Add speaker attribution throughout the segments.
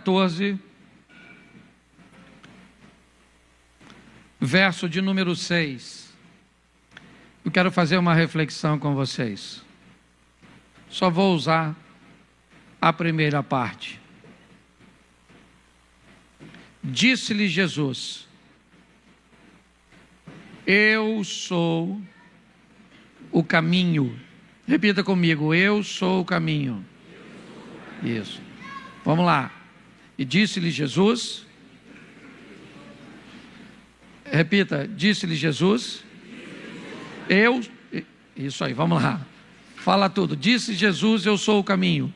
Speaker 1: 14, verso de número 6. Eu quero fazer uma reflexão com vocês. Só vou usar a primeira parte. Disse-lhe Jesus: eu sou o caminho. Repita comigo: eu sou o caminho. Isso. Vamos lá. E disse-lhe Jesus. Repita: disse-lhe Jesus. Eu. Isso aí, vamos lá. Fala tudo. Disse Jesus: eu sou o caminho.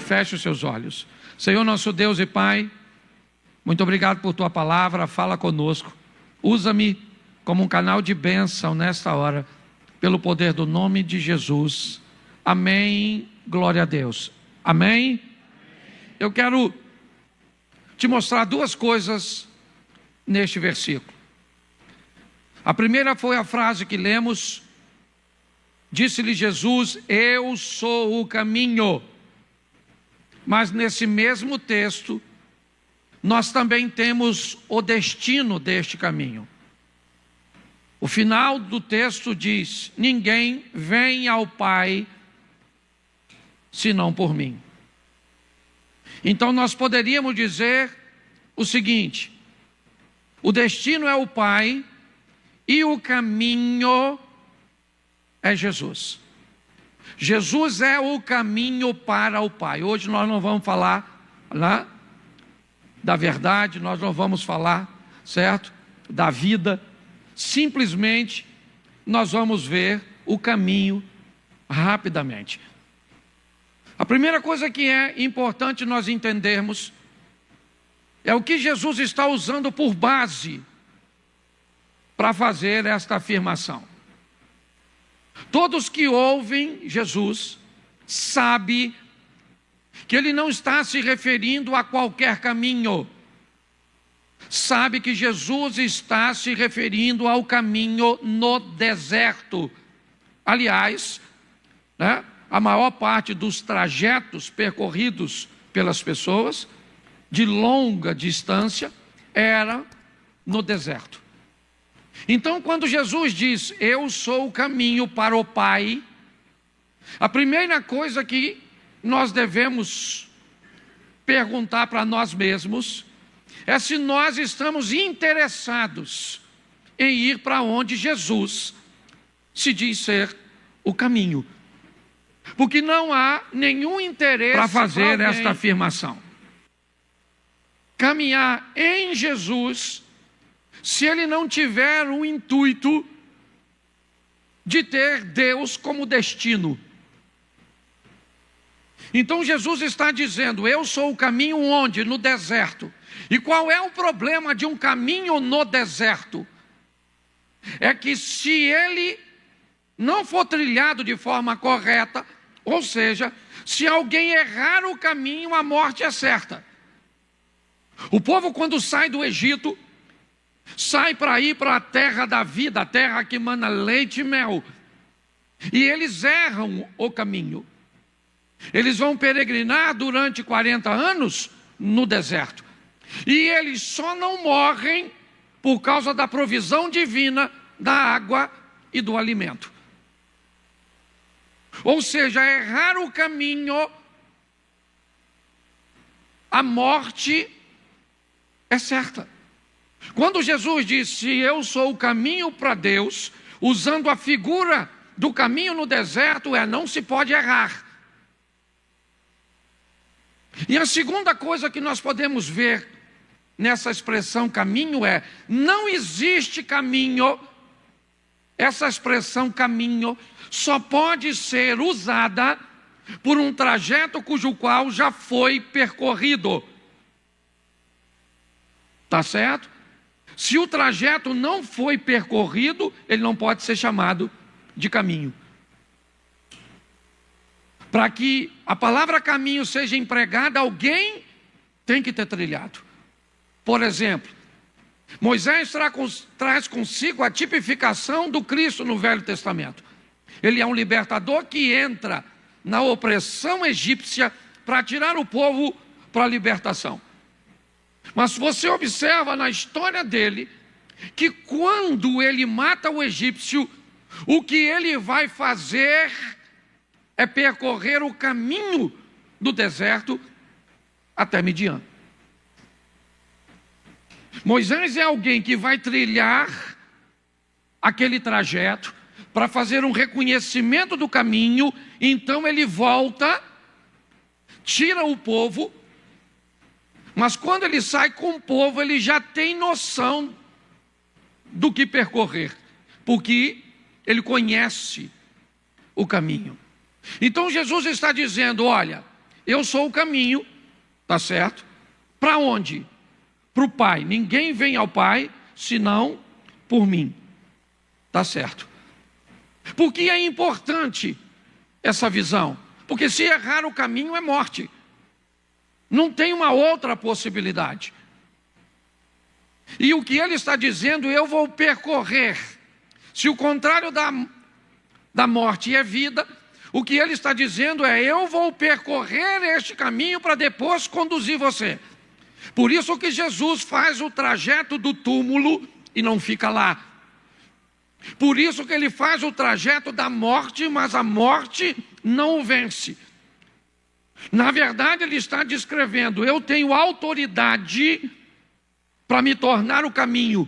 Speaker 1: Feche os seus olhos. Senhor nosso Deus e Pai, muito obrigado por Tua palavra, fala conosco. Usa-me como um canal de bênção nesta hora, pelo poder do nome de Jesus. Amém, glória a Deus. Amém? Eu quero te mostrar duas coisas neste versículo. A primeira foi a frase que lemos. Disse-lhe Jesus: eu sou o caminho. Mas nesse mesmo texto, nós também temos o destino deste caminho. O final do texto diz: ninguém vem ao Pai senão por mim. Então nós poderíamos dizer o seguinte: o destino é o Pai e o caminho é Jesus. Jesus é o caminho para o Pai. Hoje nós não vamos falar da verdade, nós não vamos falar, certo? Da vida. Simplesmente nós vamos ver o caminho rapidamente. A primeira coisa que é importante nós entendermos é o que Jesus está usando por base para fazer esta afirmação. Todos que ouvem Jesus sabem que Ele não está se referindo a qualquer caminho. Sabe que Jesus está se referindo ao caminho no deserto. Aliás, a maior parte dos trajetos percorridos pelas pessoas de longa distância era no deserto. Então, quando Jesus diz: eu sou o caminho para o Pai, a primeira coisa que nós devemos perguntar para nós mesmos é se nós estamos interessados em ir para onde Jesus se diz ser o caminho. Porque não há nenhum interesse para fazer esta afirmação. Caminhar em Jesus, se ele não tiver o intuito de ter Deus como destino. Então Jesus está dizendo: eu sou o caminho onde? No deserto. E qual é o problema de um caminho no deserto? É que se ele não for trilhado de forma correta, ou seja, se alguém errar o caminho, a morte é certa. O povo, quando sai do Egito, sai para ir para a terra da vida, a terra que mana leite e mel. E eles erram o caminho. Eles vão peregrinar durante 40 anos no deserto. E eles só não morrem por causa da provisão divina da água e do alimento. Ou seja, errar o caminho, a morte é certa. Quando Jesus disse: eu sou o caminho para Deus, usando a figura do caminho no deserto, não se pode errar. E a segunda coisa que nós podemos ver nessa expressão caminho é: não existe caminho. Essa expressão caminho só pode ser usada por um trajeto cujo qual já foi percorrido. Tá certo? Se o trajeto não foi percorrido, ele não pode ser chamado de caminho. Para que a palavra caminho seja empregada, alguém tem que ter trilhado. Por exemplo, Moisés traz consigo a tipificação do Cristo no Velho Testamento. Ele é um libertador que entra na opressão egípcia para tirar o povo para a libertação. Mas você observa na história dele que quando ele mata o egípcio, o que ele vai fazer é percorrer o caminho do deserto até Midian. Moisés é alguém que vai trilhar aquele trajeto para fazer um reconhecimento do caminho, então ele volta, tira o povo, mas quando ele sai com o povo, ele já tem noção do que percorrer, porque ele conhece o caminho. Então Jesus está dizendo, olha, eu sou o caminho, tá certo? Para onde? Para o Pai. Ninguém vem ao Pai, senão por mim. Tá certo. Por que é importante essa visão? Porque se errar o caminho é morte. Não tem uma outra possibilidade. E o que ele está dizendo, eu vou percorrer. Se o contrário da morte é vida, o que ele está dizendo é, eu vou percorrer este caminho para depois conduzir você. Por isso que Jesus faz o trajeto do túmulo e não fica lá. Por isso que ele faz o trajeto da morte, mas a morte não o vence. Na verdade, ele está descrevendo, eu tenho autoridade para me tornar o caminho.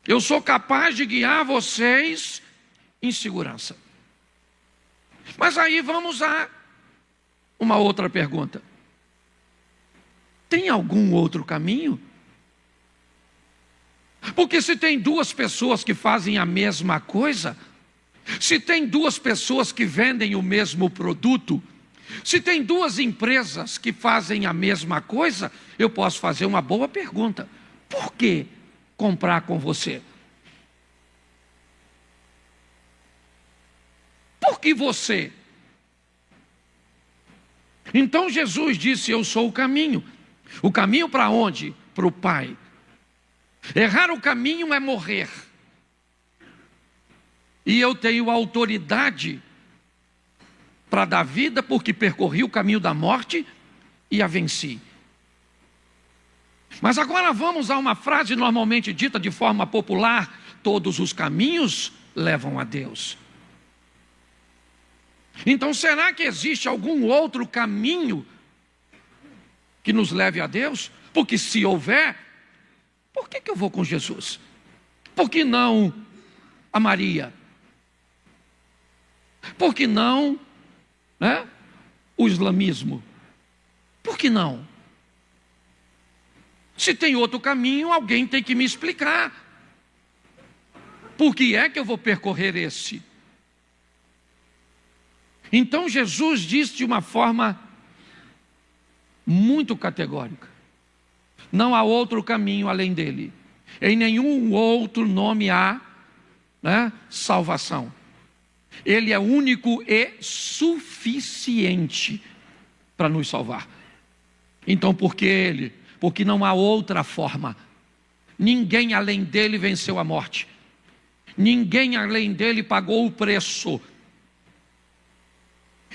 Speaker 1: Eu sou capaz de guiar vocês em segurança. Mas aí vamos a uma outra pergunta. Tem algum outro caminho? Porque se tem duas pessoas que fazem a mesma coisa, se tem duas pessoas que vendem o mesmo produto, se tem duas empresas que fazem a mesma coisa, eu posso fazer uma boa pergunta. Por que comprar com você? Por que você? Então Jesus disse, eu sou o caminho. O caminho para onde? Para o Pai. Errar o caminho é morrer. E eu tenho autoridade para dar vida, porque percorri o caminho da morte e a venci. Mas agora vamos a uma frase normalmente dita de forma popular: todos os caminhos levam a Deus. Então será que existe algum outro caminho que nos leve a Deus? Porque se houver, por que eu vou com Jesus? Por que não a Maria? Por que não, o islamismo? Por que não? Se tem outro caminho, alguém tem que me explicar. Por que é que eu vou percorrer esse? Então Jesus disse de uma forma muito categórica: não há outro caminho além dele. Em nenhum outro nome há salvação. Ele é único e suficiente para nos salvar. Então por que ele? Porque não há outra forma. Ninguém além dele venceu a morte. Ninguém além dele pagou o preço.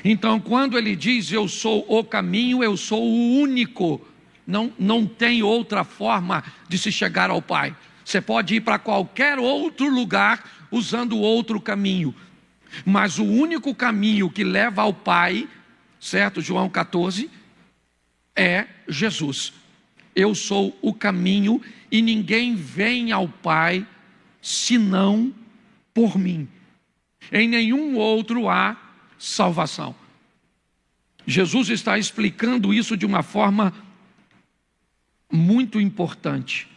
Speaker 1: Então quando ele diz eu sou o caminho, eu sou o único. Não tem outra forma de se chegar ao Pai. Você pode ir para qualquer outro lugar usando outro caminho, mas o único caminho que leva ao Pai, certo? João 14, é Jesus. Eu sou o caminho e ninguém vem ao Pai senão por mim. Em nenhum outro há salvação. Jesus está explicando isso de uma forma muito importante.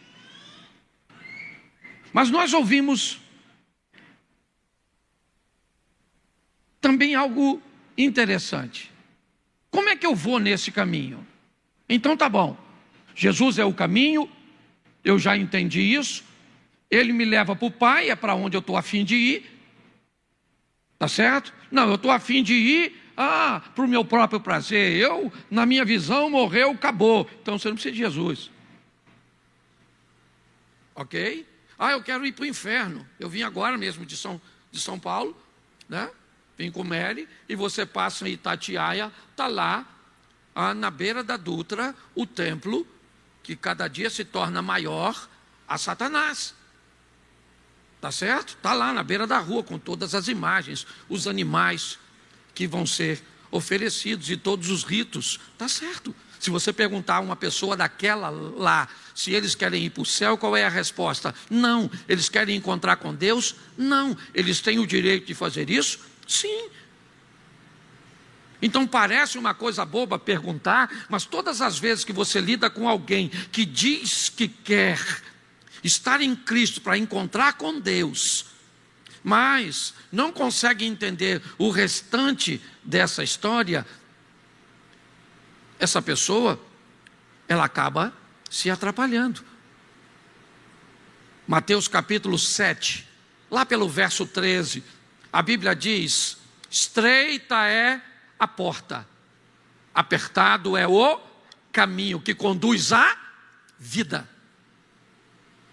Speaker 1: Mas nós ouvimos também algo interessante. Como é que eu vou nesse caminho? Então tá bom, Jesus é o caminho, eu já entendi isso, ele me leva para o Pai, é para onde eu estou a fim de ir, tá certo? Não, eu estou a fim de ir para o meu próprio prazer. Na minha visão, morreu, acabou. Então você não precisa de Jesus. Ok? Eu quero ir para o inferno. Eu vim agora mesmo de São Paulo, Vim com Mary, e você passa em Itatiaia, está lá na beira da Dutra, o templo, que cada dia se torna maior, a Satanás. Tá certo? Está lá na beira da rua, com todas as imagens, os animais que vão ser oferecidos e todos os ritos. Tá certo. Se você perguntar a uma pessoa daquela lá, se eles querem ir para o céu, qual é a resposta? Não. Eles querem encontrar com Deus? Não. Eles têm o direito de fazer isso? Sim. Então parece uma coisa boba perguntar, mas todas as vezes que você lida com alguém que diz que quer estar em Cristo para encontrar com Deus, mas não consegue entender o restante dessa história, essa pessoa, ela acaba se atrapalhando. Mateus capítulo 7, lá pelo verso 13, a Bíblia diz: estreita é a porta, apertado é o caminho que conduz à vida.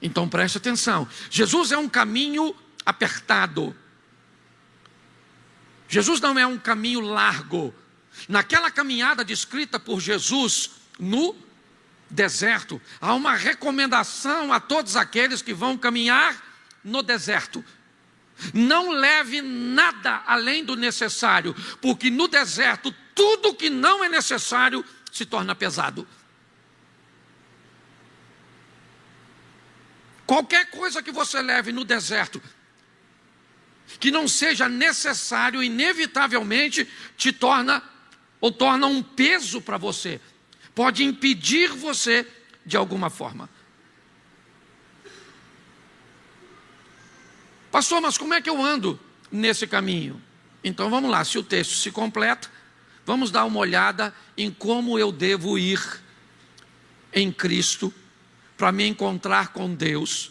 Speaker 1: Então preste atenção, Jesus é um caminho apertado. Jesus não é um caminho largo. Naquela caminhada descrita por Jesus no deserto, há uma recomendação a todos aqueles que vão caminhar no deserto: não leve nada além do necessário, porque no deserto tudo que não é necessário se torna pesado. Qualquer coisa que você leve no deserto que não seja necessário, inevitavelmente te torna um peso para você, pode impedir você de alguma forma. Pastor, mas como é que eu ando nesse caminho? Então vamos lá, se o texto se completa, vamos dar uma olhada em como eu devo ir em Cristo para me encontrar com Deus,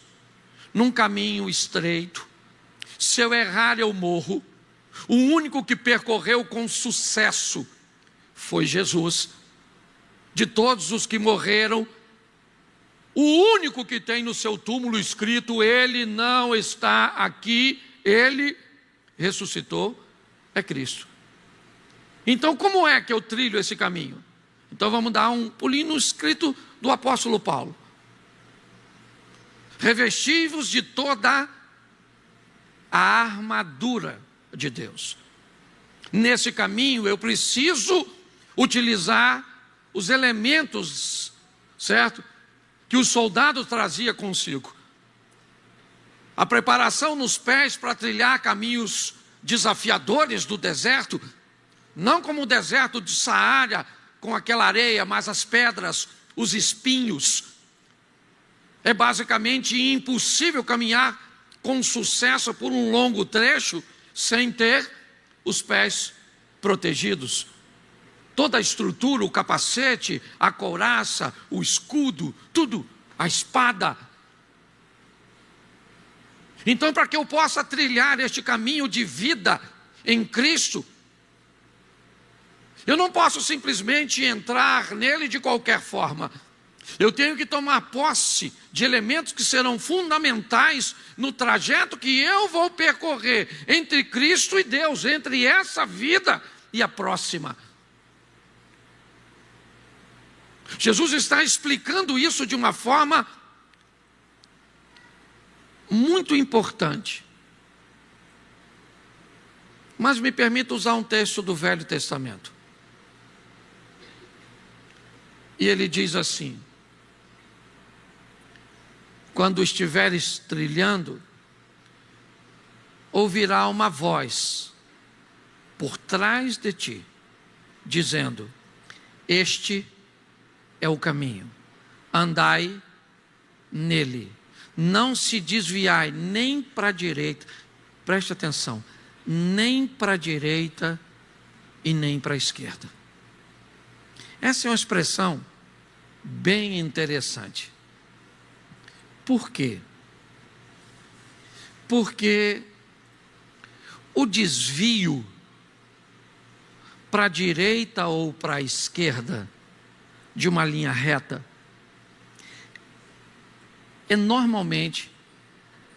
Speaker 1: num caminho estreito. Se eu errar, eu morro. O único que percorreu com sucesso foi Jesus. De todos os que morreram, o único que tem no seu túmulo escrito: ele não está aqui, ele ressuscitou, é Cristo. Então como é que eu trilho esse caminho? Então vamos dar um pulinho no escrito do apóstolo Paulo: revesti-vos de toda a armadura de Deus. Nesse caminho eu preciso utilizar os elementos, certo, que o soldado trazia consigo. A preparação nos pés para trilhar caminhos desafiadores do deserto, não como o deserto de Saara, com aquela areia, mas as pedras, os espinhos. É basicamente impossível caminhar com sucesso por um longo trecho sem ter os pés protegidos. Toda a estrutura, o capacete, a couraça, o escudo, tudo, a espada. Então, para que eu possa trilhar este caminho de vida em Cristo, eu não posso simplesmente entrar nele de qualquer forma. Eu tenho que tomar posse de elementos que serão fundamentais no trajeto que eu vou percorrer entre Cristo e Deus, entre essa vida e a próxima. Jesus está explicando isso de uma forma muito importante. Mas me permita usar um texto do Velho Testamento. E ele diz assim: quando estiveres trilhando, ouvirá uma voz por trás de ti, dizendo: este é o caminho, andai nele, não se desviai nem para a direita, preste atenção, nem para a direita e nem para a esquerda. Essa é uma expressão bem interessante. Por quê? Porque o desvio para a direita ou para a esquerda de uma linha reta é normalmente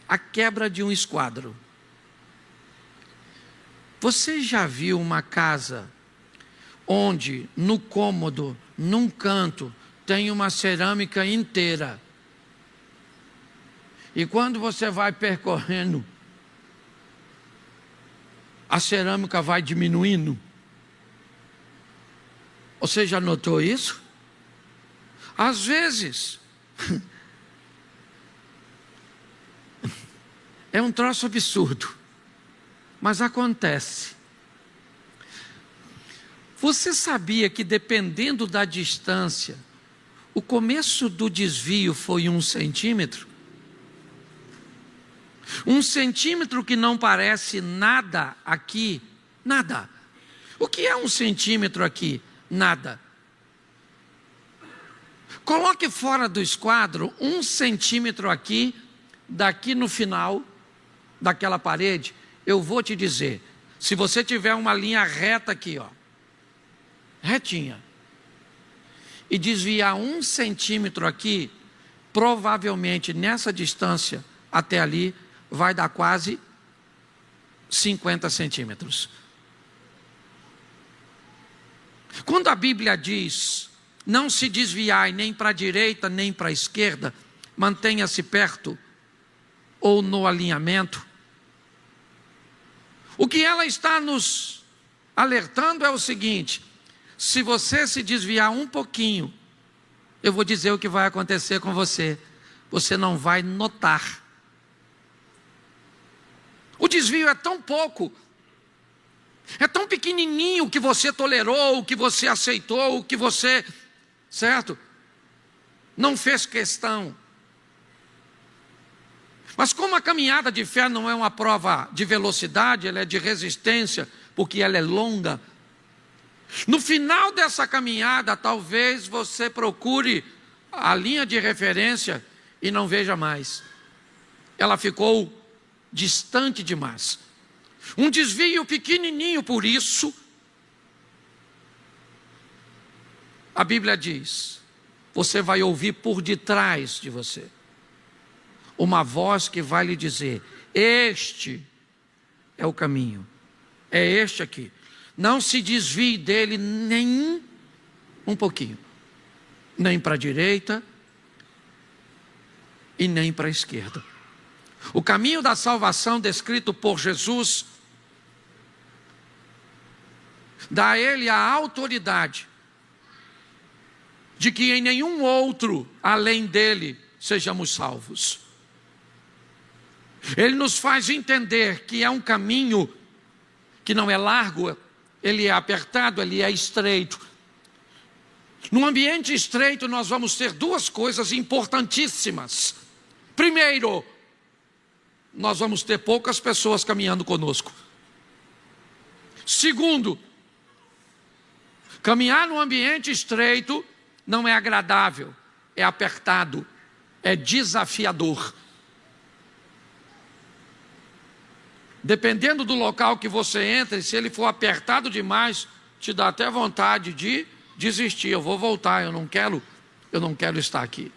Speaker 1: a quebra de um esquadro. Você já viu uma casa onde no cômodo, num canto, tem uma cerâmica inteira. E quando você vai percorrendo, a cerâmica vai diminuindo. Você já notou isso? Às vezes, é um troço absurdo, mas acontece. Você sabia que dependendo da distância, o começo do desvio foi 1 centímetro? 1 centímetro que não parece nada aqui, nada. O que é 1 centímetro aqui? Nada. Coloque fora do esquadro 1 centímetro aqui, daqui no final daquela parede. Eu vou te dizer, se você tiver uma linha reta aqui, ó, retinha, e desviar 1 centímetro aqui, provavelmente nessa distância até ali, vai dar quase 50 centímetros. Quando a Bíblia diz, não se desviai nem para a direita nem para a esquerda, mantenha-se perto ou no alinhamento, o que ela está nos alertando é o seguinte: se você se desviar um pouquinho, eu vou dizer o que vai acontecer com você. Você não vai notar. O desvio é tão pouco, é tão pequenininho o que você tolerou, o que você aceitou, o que você, certo? Não fez questão. Mas como a caminhada de fé não é uma prova de velocidade, ela é de resistência, porque ela é longa. No final dessa caminhada, talvez você procure a linha de referência e não veja mais. Ela ficou distante demais. Um desvio pequenininho, por isso, a Bíblia diz, você vai ouvir por detrás de você uma voz que vai lhe dizer, este é o caminho, é este aqui. Não se desvie dele nem um pouquinho, nem para a direita e nem para a esquerda. O caminho da salvação descrito por Jesus dá a ele a autoridade de que em nenhum outro além dele sejamos salvos. Ele nos faz entender que é um caminho que não é largo, ele é apertado, ele é estreito. Num ambiente estreito nós vamos ter duas coisas importantíssimas. Primeiro, nós vamos ter poucas pessoas caminhando conosco. Segundo, caminhar num ambiente estreito não é agradável, é apertado, é desafiador. Dependendo do local que você entra, se ele for apertado demais, te dá até vontade de desistir. Eu vou voltar, eu não quero estar aqui.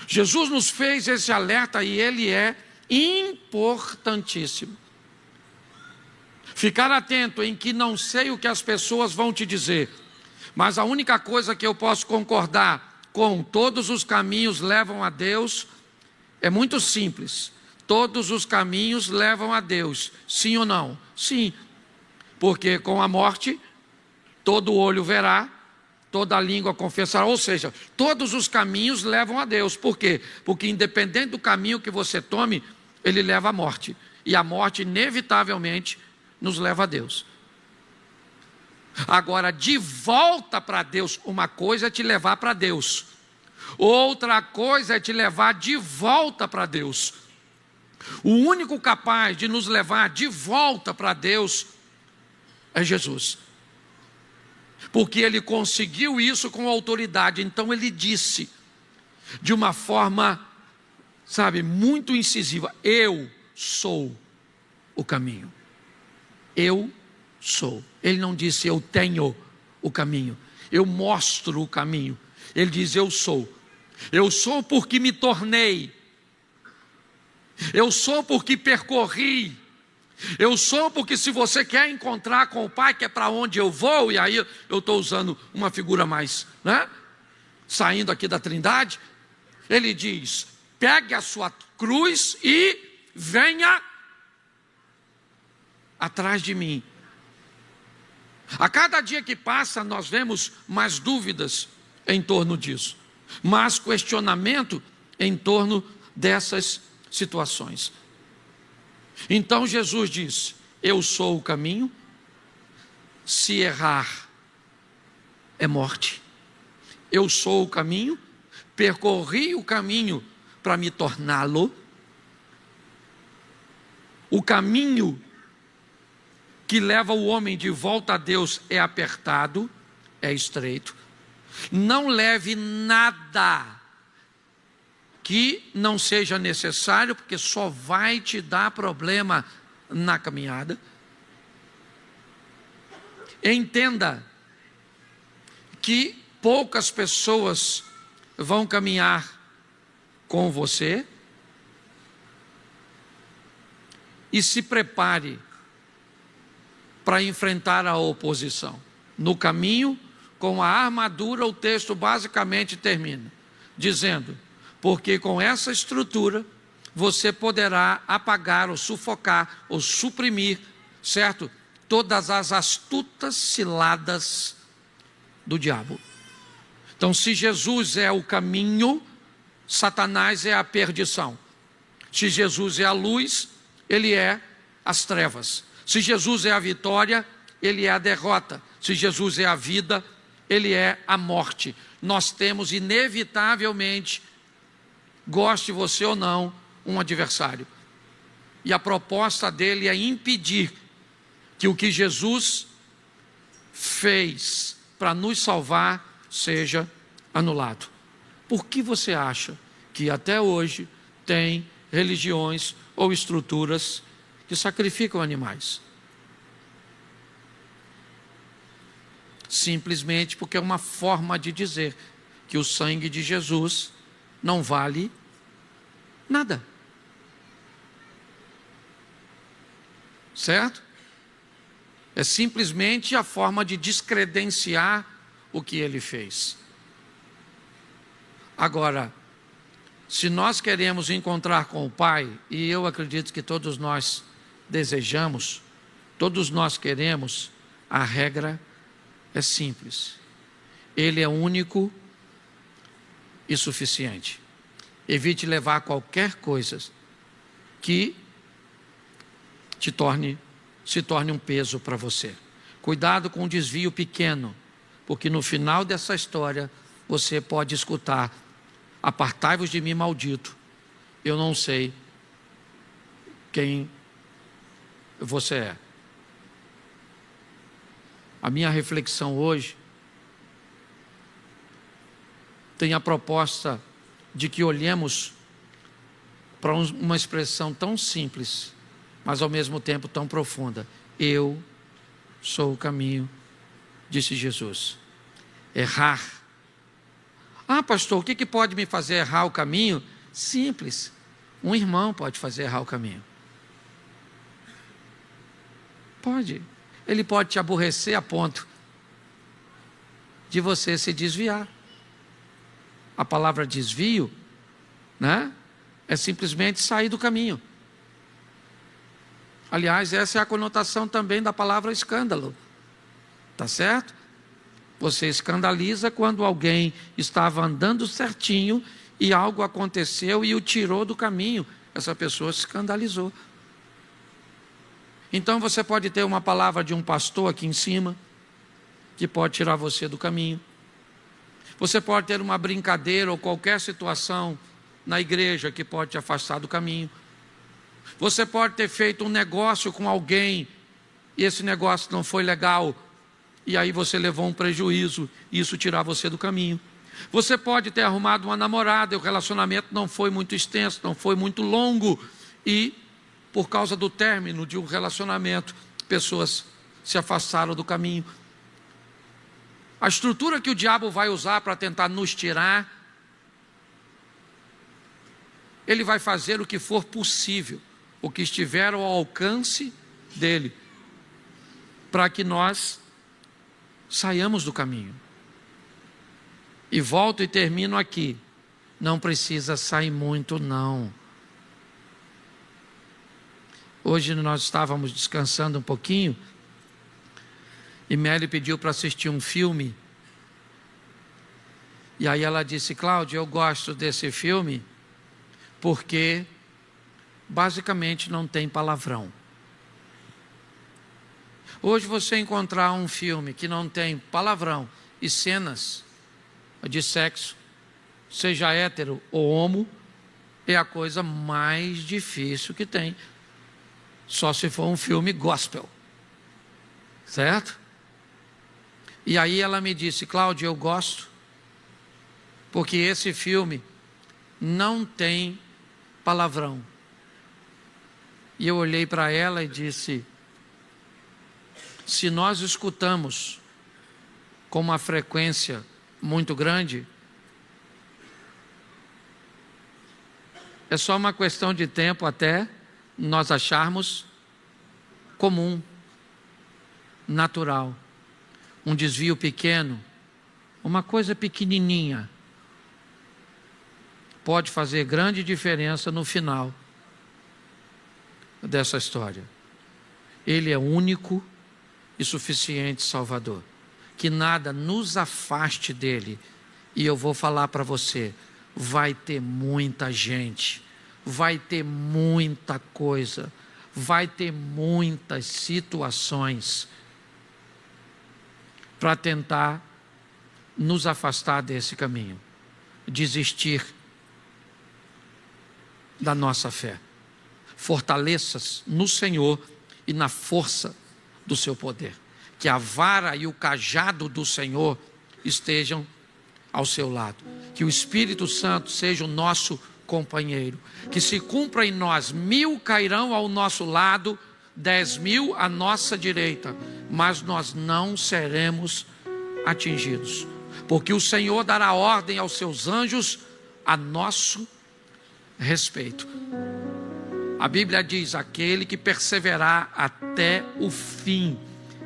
Speaker 1: Jesus nos fez esse alerta e ele é importantíssimo. Ficar atento em que não sei o que as pessoas vão te dizer, mas a única coisa que eu posso concordar com todos os caminhos levam a Deus é muito simples. Todos os caminhos levam a Deus, sim ou não? Sim, porque com a morte todo olho verá, toda língua confessará, ou seja, todos os caminhos levam a Deus. Por quê? Porque independente do caminho que você tome, ele leva à morte, e a morte inevitavelmente nos leva a Deus. Agora, de volta para Deus, uma coisa é te levar para Deus, outra coisa é te levar de volta para Deus. O único capaz de nos levar de volta para Deus é Jesus, porque ele conseguiu isso com autoridade. Então ele disse de uma forma, muito incisiva: eu sou o caminho. Eu sou. Ele não disse eu tenho o caminho, eu mostro o caminho. Ele diz eu sou. Eu sou porque me tornei. Eu sou porque percorri. Eu sou porque se você quer encontrar com o Pai, que é para onde eu vou, e aí eu estou usando uma figura mais, né? Saindo aqui da Trindade, ele diz: pegue a sua cruz e venha atrás de mim. A cada dia que passa, nós vemos mais dúvidas em torno disso, mais questionamento em torno dessas situações. Então Jesus diz: eu sou o caminho, se errar é morte. Eu sou o caminho, percorri o caminho para me torná-lo. O caminho que leva o homem de volta a Deus é apertado, é estreito. Não leve nada que não seja necessário, porque só vai te dar problema na caminhada. Entenda que poucas pessoas vão caminhar com você, e se prepare para enfrentar a oposição. No caminho, com a armadura, o texto basicamente termina dizendo: porque com essa estrutura você poderá apagar ou sufocar ou suprimir, certo? Todas as astutas ciladas do diabo. Então, se Jesus é o caminho, Satanás é a perdição. Se Jesus é a luz, ele é as trevas. Se Jesus é a vitória, ele é a derrota. Se Jesus é a vida, ele é a morte. Nós temos inevitavelmente, goste você ou não, um adversário. E a proposta dele é impedir que o que Jesus fez para nos salvar seja anulado. Por que você acha que até hoje tem religiões ou estruturas que sacrificam animais? Simplesmente porque é uma forma de dizer que o sangue de Jesus não vale nada. Certo? É simplesmente a forma de descredenciar o que ele fez. Agora, se nós queremos encontrar com o Pai, e eu acredito que todos nós desejamos, todos nós queremos, a regra é simples. Ele é único e suficiente. Evite levar qualquer coisa que se torne um peso para você. Cuidado com um desvio pequeno, porque no final dessa história você pode escutar: apartai-vos de mim, maldito, eu não sei quem você é. A minha reflexão hoje tem a proposta de que olhemos para uma expressão tão simples, mas ao mesmo tempo tão profunda. Eu sou o caminho, disse Jesus. Errar. Ah, pastor, o que pode me fazer errar o caminho? Simples. Um irmão pode fazer errar o caminho. Pode. Ele pode te aborrecer a ponto de você se desviar. A palavra desvio, né, é simplesmente sair do caminho. Aliás, essa é a conotação também da palavra escândalo. Tá certo? Você escandaliza quando alguém estava andando certinho e algo aconteceu e o tirou do caminho. Essa pessoa se escandalizou. Então você pode ter uma palavra de um pastor aqui em cima, que pode tirar você do caminho. Você pode ter uma brincadeira ou qualquer situação na igreja que pode te afastar do caminho. Você pode ter feito um negócio com alguém e esse negócio não foi legal, e aí você levou um prejuízo e isso tirar você do caminho. Você pode ter arrumado uma namorada e o relacionamento não foi muito extenso, não foi muito longo, e por causa do término de um relacionamento, pessoas se afastaram do caminho. A estrutura que o diabo vai usar para tentar nos tirar, ele vai fazer o que for possível, o que estiver ao alcance dele, para que nós saiamos do caminho. E volto e termino aqui. Não precisa sair muito, não. Hoje nós estávamos descansando um pouquinho e Mary pediu para assistir um filme. E aí ela disse: Cláudio, eu gosto desse filme porque basicamente não tem palavrão. Hoje você encontrar um filme que não tem palavrão e cenas de sexo, seja hétero ou homo, é a coisa mais difícil que tem. Só se for um filme gospel, certo? E aí ela me disse: Cláudio, eu gosto, porque esse filme não tem palavrão. E eu olhei para ela e disse: se nós escutamos com uma frequência muito grande, é só uma questão de tempo até nós acharmos comum, natural. Um desvio pequeno, uma coisa pequenininha, pode fazer grande diferença no final dessa história. Ele é único e suficiente Salvador. Que nada nos afaste dele. E eu vou falar para você, vai ter muita gente, vai ter muita coisa, vai ter muitas situações para tentar nos afastar desse caminho, desistir da nossa fé. Fortaleça-se no Senhor e na força do seu poder. Que a vara e o cajado do Senhor estejam ao seu lado. Que o Espírito Santo seja o nosso companheiro. Que se cumpra em nós: 1000 cairão ao nosso lado, 10.000 à nossa direita, mas nós não seremos atingidos. Porque o Senhor dará ordem aos seus anjos a nosso respeito. A Bíblia diz: aquele que perseverar até o fim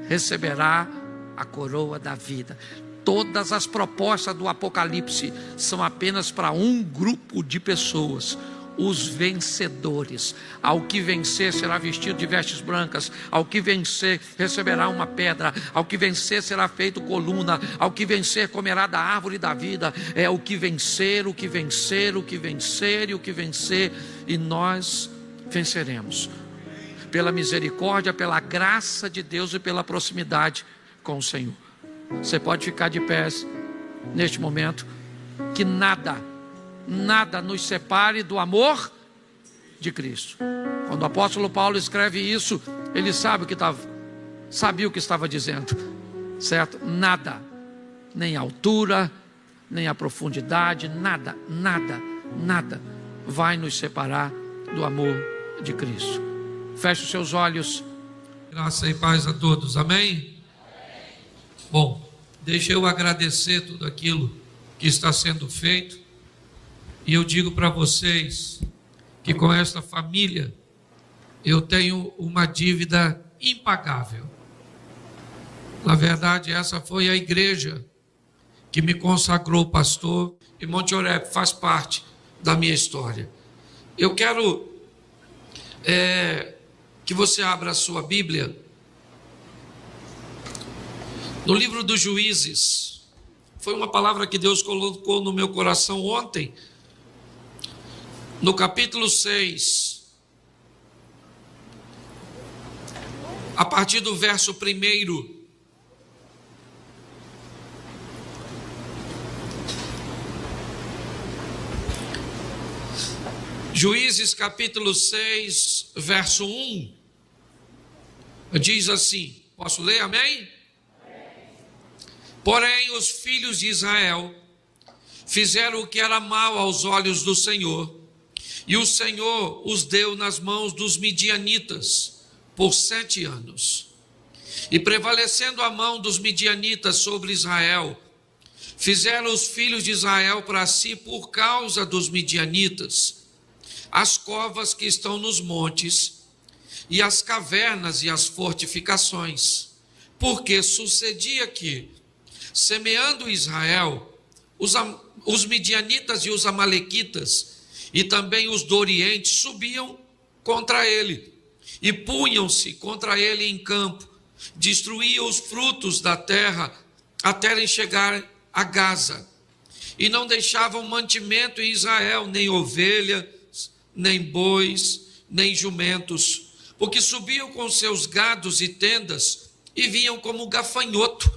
Speaker 1: receberá a coroa da vida. Todas as propostas do Apocalipse são apenas para um grupo de pessoas: os vencedores. Ao que vencer será vestido de vestes brancas, ao que vencer receberá uma pedra, ao que vencer será feito coluna, ao que vencer comerá da árvore da vida. É o que vencer, o que vencer, o que vencer e o que vencer, e nós venceremos pela misericórdia, pela graça de Deus e pela proximidade com o Senhor. Você pode ficar de pés neste momento. Que nada nos separe do amor de Cristo. Quando o apóstolo Paulo escreve isso, ele sabia o que estava dizendo, certo? Nada, nem a altura, nem a profundidade, nada vai nos separar do amor de Cristo. Feche os seus olhos. Graça e paz a todos, amém? Bom, deixa eu agradecer tudo aquilo que está sendo feito. E eu digo para vocês que com esta família eu tenho uma dívida impagável. Na verdade, essa foi a igreja que me consagrou pastor, e Monte Oreb faz parte da minha história. Eu quero que você abra a sua Bíblia no livro dos Juízes. Foi uma palavra que Deus colocou no meu coração ontem, no capítulo 6, a partir do verso 1. Juízes capítulo 6, verso 1, diz assim, posso ler, amém? Porém os filhos de Israel fizeram o que era mal aos olhos do Senhor, e o Senhor os deu nas mãos dos midianitas por 7 anos. E prevalecendo a mão dos midianitas sobre Israel, fizeram os filhos de Israel para si, por causa dos midianitas, as covas que estão nos montes,
Speaker 2: e as cavernas e as fortificações. Porque sucedia que, semeando Israel, os midianitas e os amalequitas, e também os do Oriente, subiam contra ele, e punham-se contra ele em campo, destruíam os frutos da terra, até chegar a Gaza, e não deixavam mantimento em Israel, nem ovelhas, nem bois, nem jumentos, porque subiam com seus gados e tendas, e vinham como gafanhoto,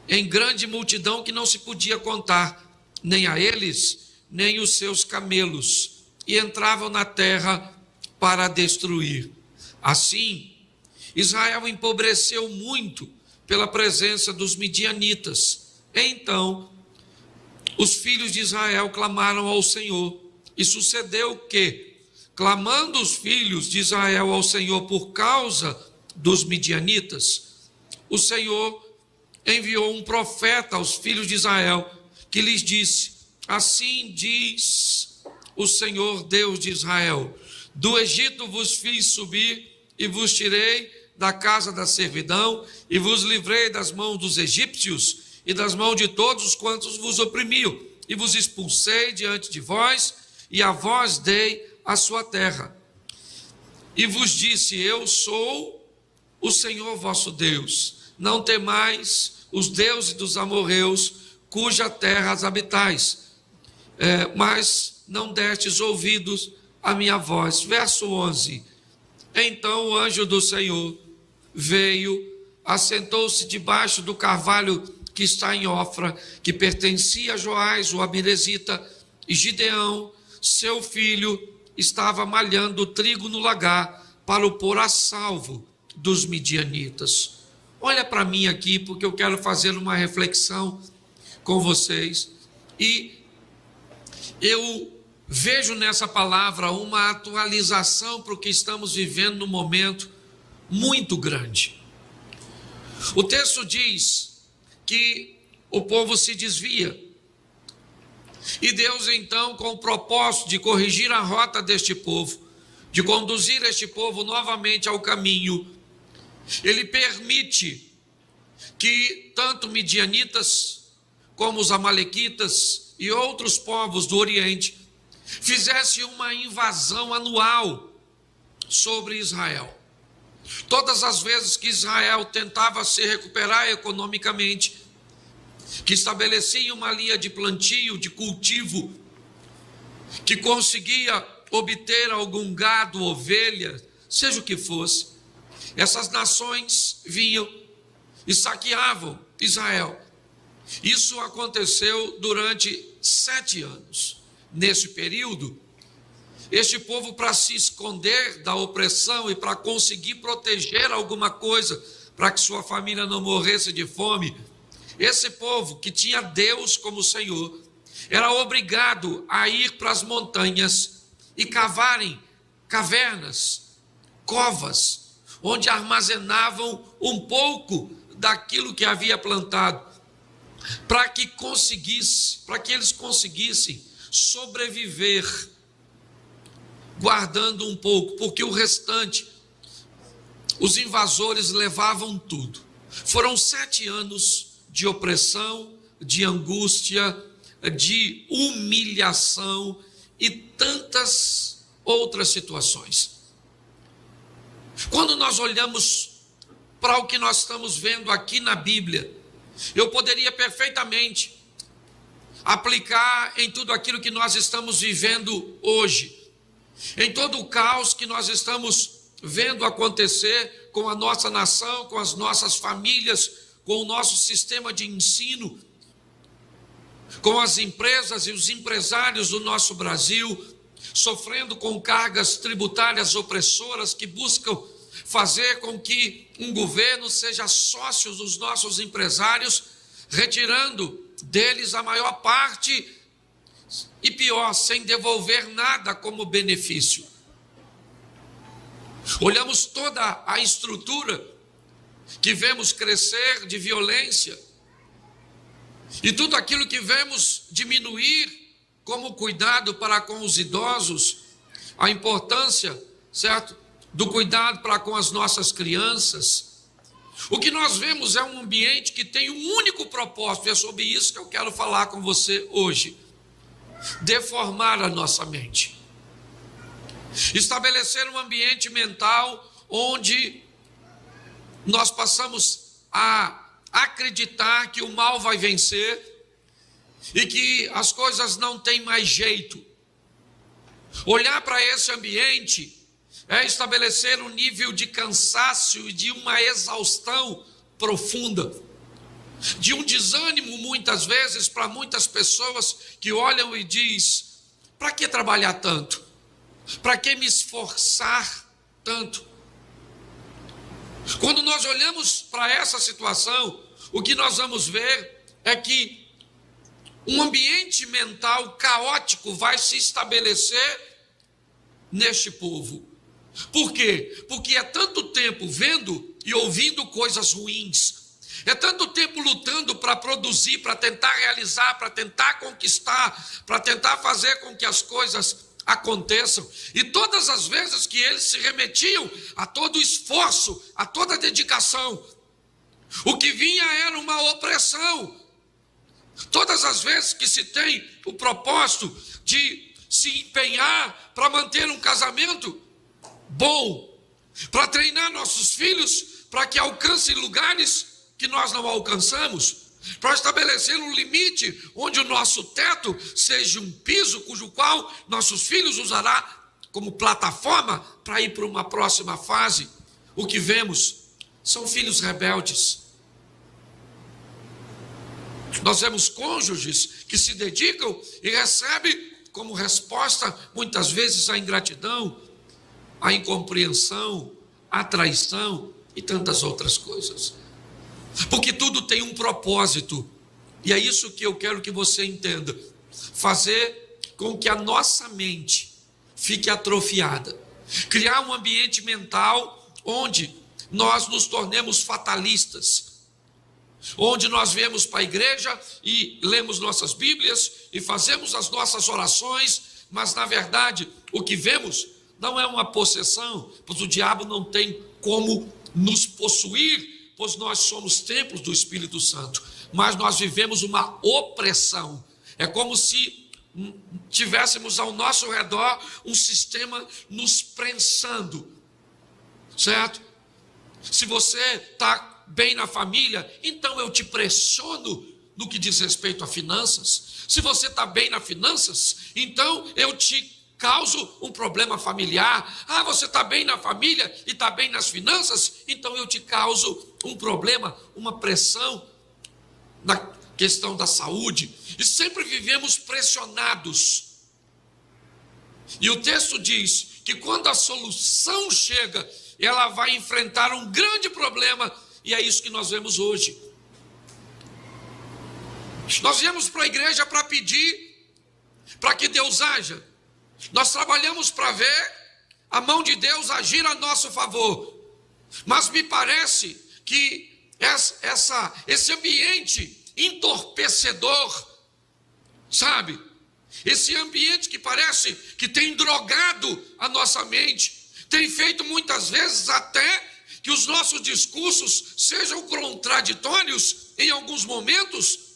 Speaker 2: em grande multidão que não se podia contar, nem a eles, nem os seus camelos, e entravam na terra para destruir. Assim, Israel empobreceu muito pela presença dos midianitas. Então, os filhos de Israel clamaram ao Senhor, e sucedeu que, clamando os filhos de Israel ao Senhor por causa dos midianitas, o Senhor enviou um profeta aos filhos de Israel, que lhes disse: assim diz o Senhor Deus de Israel: do Egito vos fiz subir, e vos tirei da casa da servidão, e vos livrei das mãos dos egípcios, e das mãos de todos os quantos vos oprimiam, e vos expulsei diante de vós, e a vós dei a sua terra. E vos disse: eu sou o Senhor vosso Deus, não temais os deuses dos amorreus, cuja terra as habitais, mas não destes ouvidos à minha voz. Verso 11. Então o anjo do Senhor veio, assentou-se debaixo do carvalho que está em Ofra, que pertencia a Joás, o abiezrita, e Gideão, seu filho, estava malhando trigo no lagar para o pôr a salvo dos midianitas. Olha para mim aqui, porque eu quero fazer uma reflexão com vocês, e eu vejo nessa palavra uma atualização para o que estamos vivendo num momento muito grande. O texto diz que o povo se desvia, e Deus então, com o propósito de corrigir a rota deste povo, de conduzir este povo novamente ao caminho, ele permite que tanto midianitas como os amalequitas e outros povos do Oriente fizessem uma invasão anual sobre Israel. Todas as vezes que Israel tentava se recuperar economicamente, que estabelecia uma linha de plantio, de cultivo, que conseguia obter algum gado, ovelha, seja o que fosse, essas nações vinham e saqueavam Israel. Isso aconteceu durante 7 anos. Nesse período, este povo, para se esconder da opressão e para conseguir proteger alguma coisa, para que sua família não morresse de fome, esse povo que tinha Deus como Senhor, era obrigado a ir para as montanhas e cavarem cavernas, covas, onde armazenavam um pouco daquilo que havia plantado, para que eles conseguissem sobreviver, guardando um pouco, porque o restante, os invasores levavam tudo. Foram 7 anos de opressão, de angústia, de humilhação e tantas outras situações. Quando nós olhamos para o que nós estamos vendo aqui na Bíblia, eu poderia perfeitamente aplicar em tudo aquilo que nós estamos vivendo hoje, em todo o caos que nós estamos vendo acontecer com a nossa nação, com as nossas famílias, com o nosso sistema de ensino, com as empresas e os empresários do nosso Brasil, sofrendo com cargas tributárias opressoras que buscam fazer com que um governo seja sócio dos nossos empresários, retirando deles a maior parte e pior, sem devolver nada como benefício. Olhamos toda a estrutura que vemos crescer de violência e tudo aquilo que vemos diminuir como cuidado para com os idosos, a importância, certo, do cuidado para com as nossas crianças, o que nós vemos é um ambiente que tem um único propósito, e é sobre isso que eu quero falar com você hoje: deformar a nossa mente, estabelecer um ambiente mental onde nós passamos a acreditar que o mal vai vencer e que as coisas não têm mais jeito. Olhar para esse ambiente é estabelecer um nível de cansaço e de uma exaustão profunda, de um desânimo muitas vezes para muitas pessoas que olham e diz: para que trabalhar tanto? Para que me esforçar tanto? Quando nós olhamos para essa situação, o que nós vamos ver é que um ambiente mental caótico vai se estabelecer neste povo. Por quê? Porque é tanto tempo vendo e ouvindo coisas ruins, é tanto tempo lutando para produzir, para tentar realizar, para tentar conquistar, para tentar fazer com que as coisas aconteçam, e todas as vezes que eles se remetiam a todo o esforço, a toda a dedicação, o que vinha era uma opressão. Todas as vezes que se tem o propósito de se empenhar para manter um casamento bom, para treinar nossos filhos para que alcancem lugares que nós não alcançamos, para estabelecer um limite onde o nosso teto seja um piso cujo qual nossos filhos usará como plataforma para ir para uma próxima fase, o que vemos são filhos rebeldes. Nós vemos cônjuges que se dedicam e recebem como resposta muitas vezes a ingratidão, a incompreensão, a traição e tantas outras coisas. Porque tudo tem um propósito, e é isso que eu quero que você entenda: fazer com que a nossa mente fique atrofiada, criar um ambiente mental onde nós nos tornemos fatalistas, onde nós viemos para a igreja e lemos nossas Bíblias e fazemos as nossas orações, mas na verdade o que vemos não é uma possessão, pois o diabo não tem como nos possuir, pois nós somos templos do Espírito Santo, mas nós vivemos uma opressão. É como se tivéssemos ao nosso redor um sistema nos prensando, certo? Se você está bem na família, então eu te pressiono no que diz respeito a finanças. Se você está bem nas finanças, então eu te causo um problema familiar. Ah, você está bem na família e está bem nas finanças, então eu te causo um problema, uma pressão na questão da saúde. E sempre vivemos pressionados. E o texto diz que quando a solução chega, ela vai enfrentar um grande problema, e é isso que nós vemos hoje. Nós viemos para a igreja para pedir para que Deus haja. Nós trabalhamos para ver a mão de Deus agir a nosso favor, mas me parece que esse ambiente entorpecedor, sabe? Esse ambiente que parece que tem drogado a nossa mente, tem feito muitas vezes até que os nossos discursos sejam contraditórios em alguns momentos.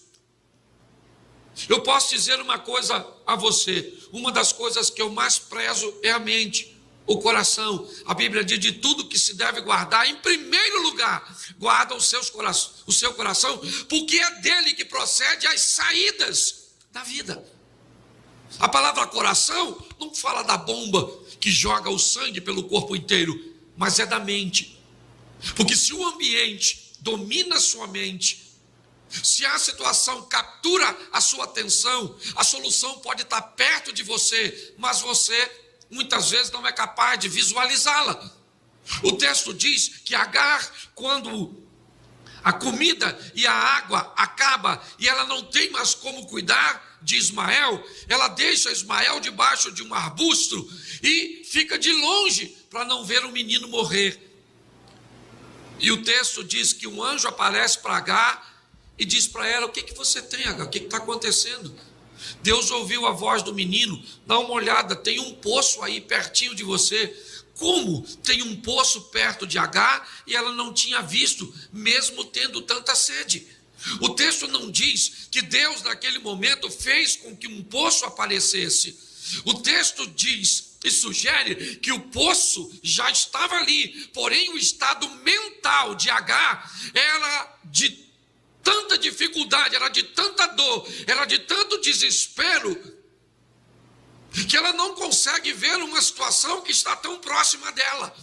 Speaker 2: Eu posso dizer uma coisa a você: uma das coisas que eu mais prezo é a mente, o coração. A Bíblia diz: de tudo que se deve guardar, em primeiro lugar, guarda o seu coração, porque é dele que procede as saídas da vida. A palavra coração não fala da bomba que joga o sangue pelo corpo inteiro, mas é da mente. Porque se o ambiente domina a sua mente, se a situação captura a sua atenção, a solução pode estar perto de você, mas você muitas vezes não é capaz de visualizá-la. O texto diz que Agar, quando a comida e a água acaba e ela não tem mais como cuidar de Ismael, ela deixa Ismael debaixo de um arbusto e fica de longe para não ver o menino morrer. E o texto diz que um anjo aparece para Agar e diz para ela: o que você tem, Agar? O que está acontecendo? Deus ouviu a voz do menino: dá uma olhada, tem um poço aí pertinho de você, como tem um poço perto de Agar e ela não tinha visto, mesmo tendo tanta sede? O texto não diz que Deus naquele momento fez com que um poço aparecesse. O texto diz e sugere que o poço já estava ali, porém o estado mental de Agar era de tanta dificuldade, era de tanta dor, era de tanto desespero, que ela não consegue ver uma situação que está tão próxima dela.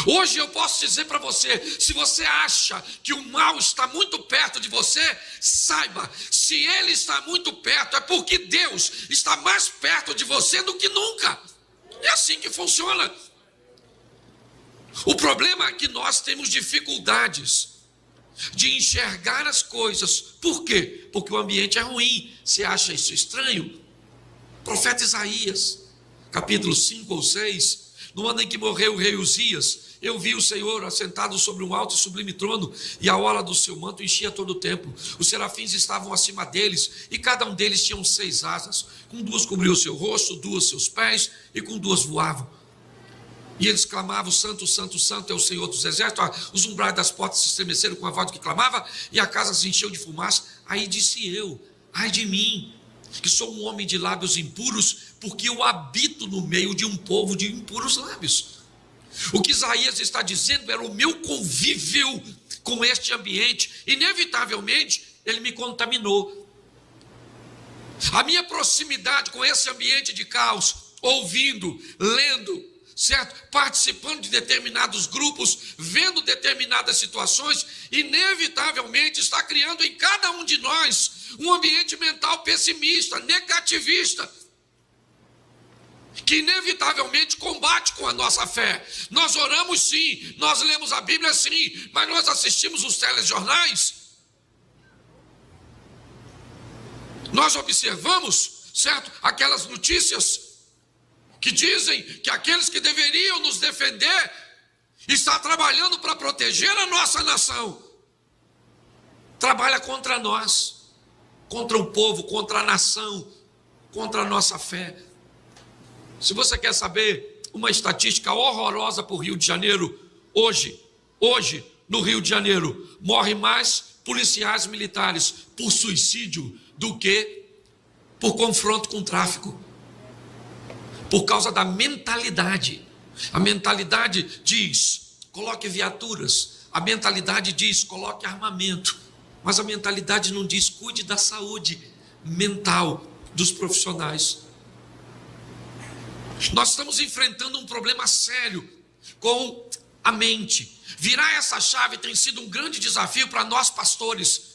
Speaker 2: Hoje eu posso dizer para você, se você acha que o mal está muito perto de você, saiba, se ele está muito perto, é porque Deus está mais perto de você do que nunca. É assim que funciona. O problema é que nós temos dificuldades de enxergar as coisas. Por quê? Porque o ambiente é ruim. Você acha isso estranho? Profeta Isaías, capítulo 5 ou 6, no ano em que morreu o rei Uzias, eu vi o Senhor assentado sobre um alto e sublime trono, e a orla do seu manto enchia todo o templo. Os serafins estavam acima deles, e cada um deles tinha 6 asas. Com 2 cobriu o seu rosto, 2 seus pés, e com 2 voavam. E eles clamavam: Santo, Santo, Santo é o Senhor dos exércitos. Os umbrais das portas se estremeceram com a voz do que clamava, e a casa se encheu de fumaça. Aí disse eu: ai de mim, que sou um homem de lábios impuros, porque eu habito no meio de um povo de impuros lábios. O que Isaías está dizendo era: o meu convívio com este ambiente, inevitavelmente, ele me contaminou. A minha proximidade com esse ambiente de caos, ouvindo, lendo, certo? Participando de determinados grupos, vendo determinadas situações, inevitavelmente está criando em cada um de nós um ambiente mental pessimista, negativista, que inevitavelmente combate com a nossa fé. Nós oramos sim, nós lemos a Bíblia sim, mas nós assistimos os telejornais, nós observamos, certo? Aquelas notícias que dizem que aqueles que deveriam nos defender estão trabalhando para proteger a nossa nação, trabalha contra nós, contra o povo, contra a nação, contra a nossa fé. Se você quer saber uma estatística horrorosa para o Rio de Janeiro, hoje, no Rio de Janeiro, morrem mais policiais militares por suicídio do que por confronto com o tráfico. Por causa da mentalidade. A mentalidade diz: coloque viaturas. A mentalidade diz: coloque armamento. Mas a mentalidade não diz: cuide da saúde mental dos profissionais. Nós estamos enfrentando um problema sério com a mente. Virar essa chave tem sido um grande desafio para nós pastores.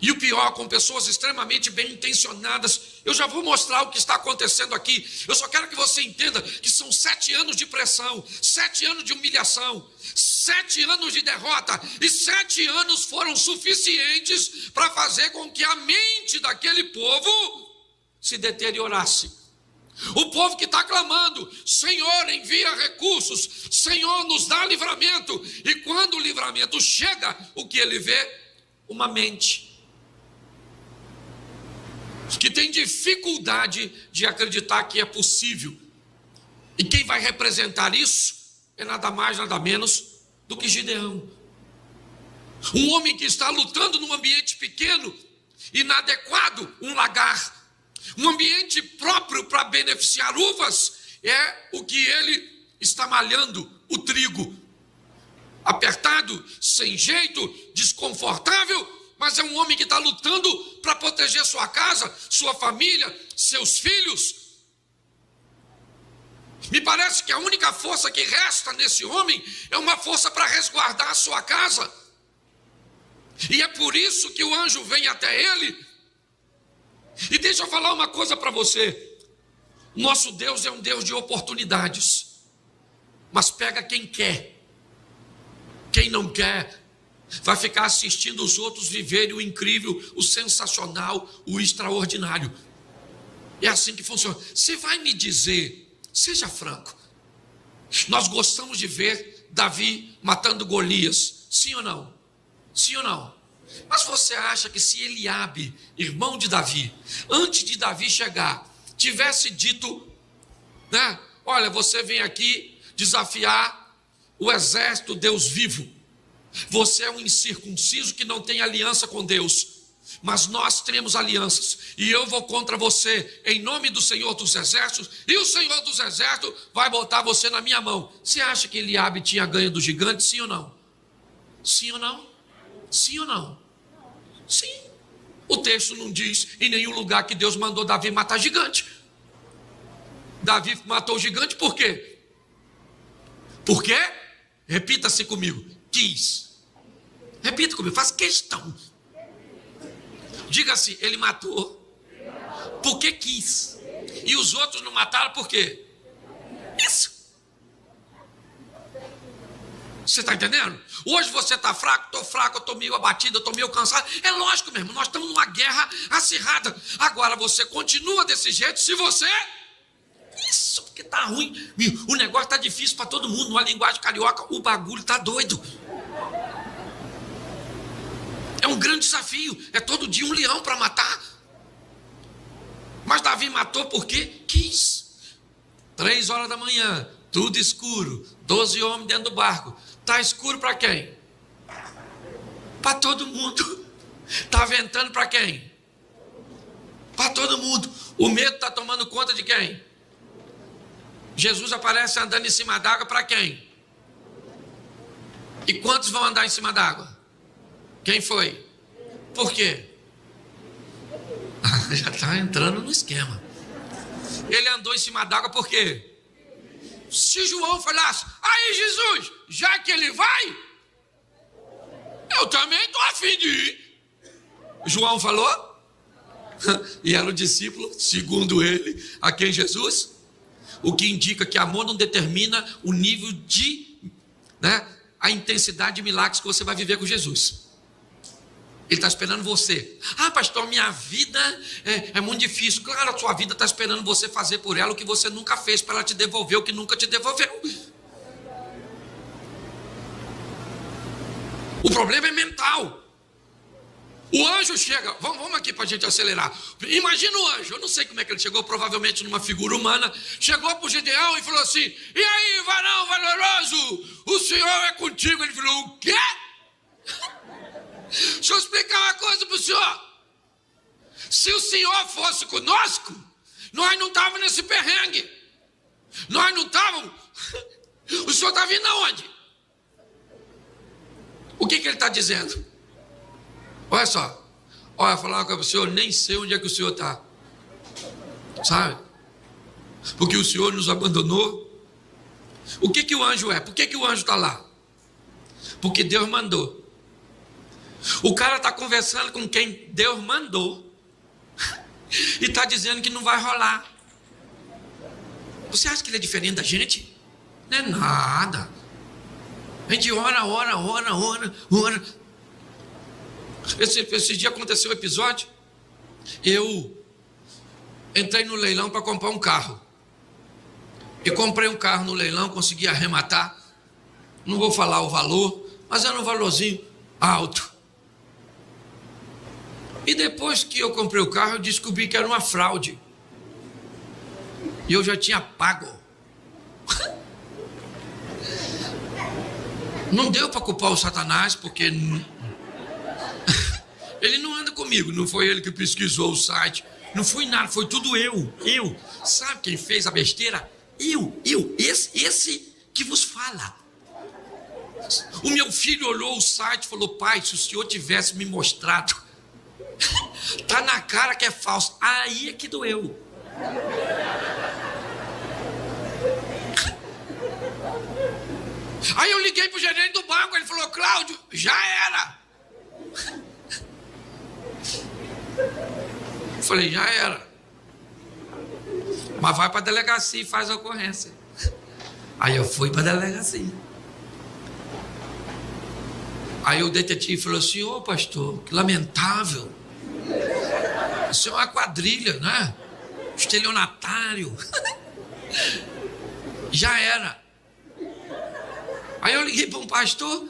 Speaker 2: E o pior, com pessoas extremamente bem intencionadas. Eu já vou mostrar o que está acontecendo aqui. Eu só quero que você entenda que são 7 anos de pressão, 7 anos de humilhação, 7 anos de derrota, e 7 anos foram suficientes para fazer com que a mente daquele povo se deteriorasse. O povo que está clamando: Senhor, envia recursos, Senhor, nos dá livramento. E quando o livramento chega, o que ele vê? Uma mente que tem dificuldade de acreditar que é possível. E quem vai representar isso é nada mais, nada menos do que Gideão. Um homem que está lutando num ambiente pequeno, inadequado, um lagar. Um ambiente próprio para beneficiar uvas é o que ele está malhando, o trigo. Apertado, sem jeito, desconfortável, mas é um homem que está lutando para proteger sua casa, sua família, seus filhos. Me parece que a única força que resta nesse homem é uma força para resguardar a sua casa. E é por isso que o anjo vem até ele. E deixa eu falar uma coisa para você. Nosso Deus é um Deus de oportunidades, mas pega quem quer. Quem não quer vai ficar assistindo os outros viverem o incrível, o sensacional, o extraordinário. É assim que funciona. Você vai me dizer, seja franco, nós gostamos de ver Davi matando Golias, sim ou não? Sim ou não? Mas você acha que se Eliabe, irmão de Davi, antes de Davi chegar, tivesse dito né? Olha, você vem aqui desafiar o exército do Deus vivo. Você é um incircunciso que não tem aliança com Deus. Mas nós temos alianças, e eu vou contra você em nome do Senhor dos Exércitos, e o Senhor dos Exércitos vai botar você na minha mão. Você acha que Eliabe tinha ganho do gigante, sim ou não? Sim ou não? Sim ou não? Sim. O texto não diz em nenhum lugar que Deus mandou Davi matar gigante. Davi matou o gigante por quê? Por quê? Repita-se comigo. Quis. Repita comigo, faz questão. Diga assim, ele matou porque quis. E os outros não mataram por quê? Isso. Você está entendendo? Hoje você está fraco, eu estou meio abatido, eu estou meio cansado. É lógico mesmo, nós estamos numa guerra acirrada. Agora você continua desse jeito se você... Isso, porque está ruim. O negócio está difícil para todo mundo. Numa linguagem carioca, o bagulho está doido. É um grande desafio. É todo dia um leão para matar. Mas Davi matou porque quis. 3 horas da manhã, tudo escuro. 12 homens dentro do barco. Está escuro para quem? Para todo mundo. Está ventando para quem? Para todo mundo. O medo está tomando conta de quem? Jesus aparece andando em cima d'água para quem? E quantos vão andar em cima d'água? Quem foi? Por quê? Já está entrando no esquema. Ele andou em cima d'água por quê? Se João falasse, aí Jesus, já que ele vai, eu também estou a fim de ir. João falou? E era o discípulo, segundo ele, a quem Jesus? O que indica que amor não determina o nível de, a intensidade de milagres que você vai viver com Jesus. Ele está esperando você. Ah, pastor, minha vida é muito difícil. Claro, a sua vida está esperando você fazer por ela o que você nunca fez para ela te devolver o que nunca te devolveu. O problema é mental. O anjo chega, vamos aqui para a gente acelerar. Imagina o anjo, eu não sei como é que ele chegou, provavelmente numa figura humana. Chegou para o Gideão e falou assim, e aí, varão valoroso, o Senhor é contigo. Ele falou, o quê? Deixa eu explicar uma coisa para o senhor. Se o Senhor fosse conosco, nós não estávamos nesse perrengue. Nós não estávamos. O senhor está vindo aonde? O que ele está dizendo? Olha só. Olha, falar com o senhor, nem sei onde é que o senhor está. Sabe? Porque o senhor nos abandonou. O que o anjo é? Por que o anjo está lá? Porque Deus mandou. O cara está conversando com quem Deus mandou e está dizendo que não vai rolar. Você acha que ele é diferente da gente? Não é nada. A gente ora. Esse dia aconteceu um episódio. Eu entrei no leilão para comprar um carro. E comprei um carro no leilão, consegui arrematar. Não vou falar o valor, mas era um valorzinho alto. E depois que eu comprei o carro, eu descobri que era uma fraude. E eu já tinha pago. Não deu para culpar o Satanás, porque ele não anda comigo. Não foi ele que pesquisou o site. Não foi nada, foi tudo eu. Sabe quem fez a besteira? Esse que vos fala. O meu filho olhou o site e falou, pai, se o senhor tivesse me mostrado... Tá na cara que é falso. Aí é que doeu. Aí eu liguei pro gerente do banco, ele falou, Cláudio, já era. Eu falei, já era. Mas vai pra delegacia e faz a ocorrência. Aí eu fui pra delegacia. Aí o detetive falou assim, ô pastor, que lamentável. Isso é uma quadrilha, né? Estelionatário. Já era. Aí eu liguei para um pastor.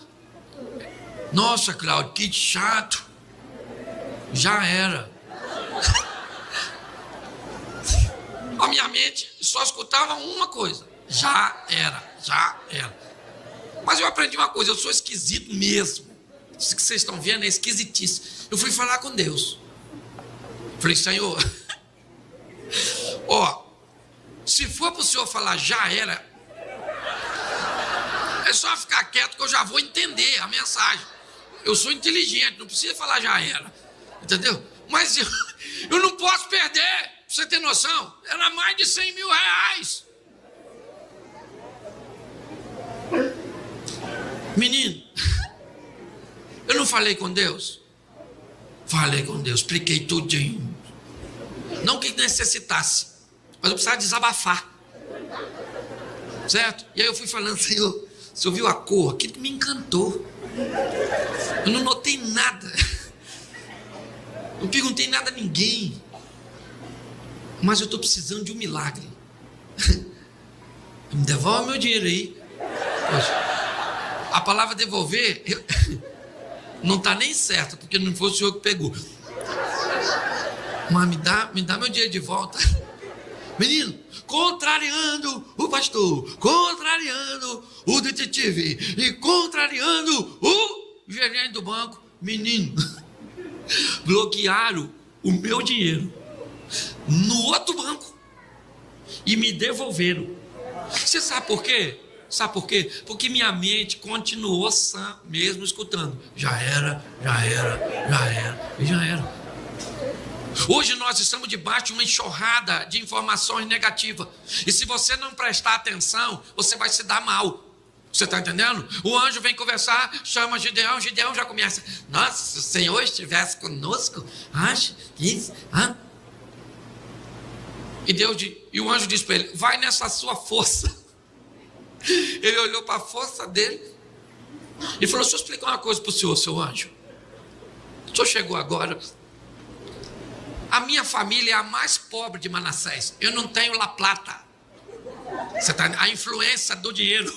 Speaker 2: Nossa, Cláudio, que chato. Já era. A minha mente só escutava uma coisa: já era, já era. Mas eu aprendi uma coisa: eu sou esquisito mesmo. Isso que vocês estão vendo é esquisitice. Eu fui falar com Deus. Falei: Senhor, ó, se for para o Senhor falar já era, é só ficar quieto que eu já vou entender a mensagem. Eu sou inteligente, não precisa falar já era. Entendeu? Mas eu não posso perder, pra você ter noção. Era mais de 100 mil reais. Menino, eu não falei com Deus? Falei com Deus, expliquei tudinho. Não que necessitasse, mas eu precisava desabafar. Certo? E aí eu fui falando: Senhor, você viu a cor? Aquilo que me encantou. Eu não notei nada. Não perguntei nada a ninguém. Mas eu estou precisando de um milagre. Me devolve meu dinheiro aí. Poxa, a palavra devolver não está nem certa, porque não foi o senhor que pegou. Mas me dá meu dinheiro de volta. Menino, contrariando o pastor, contrariando o detetive e contrariando o gerente do banco. Menino, bloquearam o meu dinheiro no outro banco e me devolveram. Você sabe por quê? Sabe por quê? Porque minha mente continuou sã, mesmo escutando. Já era, já era, já era, já era. Hoje nós estamos debaixo de uma enxurrada de informações negativas. E se você não prestar atenção, você vai se dar mal. Você está entendendo? O anjo vem conversar, chama Gideão, Gideão já começa: nossa, se o Senhor estivesse conosco, acha isso? E o anjo disse para ele: vai nessa sua força. Ele olhou para a força dele e falou: deixa eu explicar uma coisa para o senhor, seu anjo. O senhor chegou agora. A minha família é a mais pobre de Manassés. Eu não tenho La Plata. Você tá, a influência do dinheiro.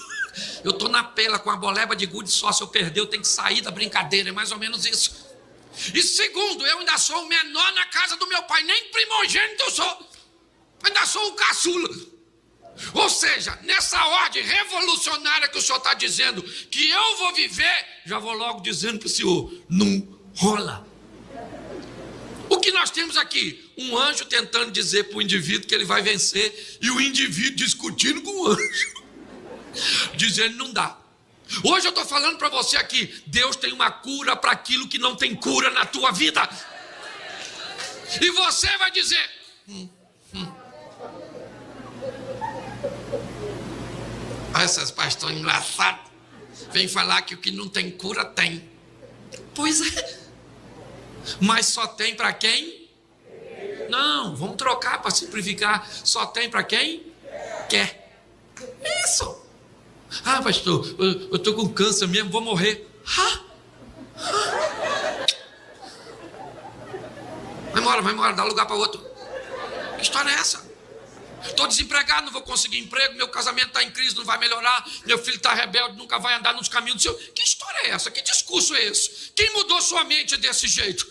Speaker 2: Eu estou na pela com a boleba de gude só. Se eu perder, eu tenho que sair da brincadeira. É mais ou menos isso. E segundo, eu ainda sou o menor na casa do meu pai. Nem primogênito eu sou. Eu ainda sou o caçula. Ou seja, nessa ordem revolucionária que o senhor está dizendo que eu vou viver, já vou logo dizendo para o senhor: não rola. O que nós temos aqui? Um anjo tentando dizer para o indivíduo que ele vai vencer, e o indivíduo discutindo com o anjo, dizendo: não dá. Hoje eu estou falando para você aqui: Deus tem uma cura para aquilo que não tem cura na tua vida. E você vai dizer: essas pastores engraçados vêm falar que o que não tem cura tem. Pois é. Mas só tem para quem? Não, vamos trocar para simplificar. Só tem para quem quer. Isso. Ah, pastor, eu estou com câncer mesmo, vou morrer. Vai embora, dá lugar para outro. Que história é essa? Estou desempregado, não vou conseguir emprego, meu casamento está em crise, não vai melhorar, meu filho está rebelde, nunca vai andar nos caminhos do Senhor. Que história é essa? Que discurso é esse? Quem mudou sua mente desse jeito?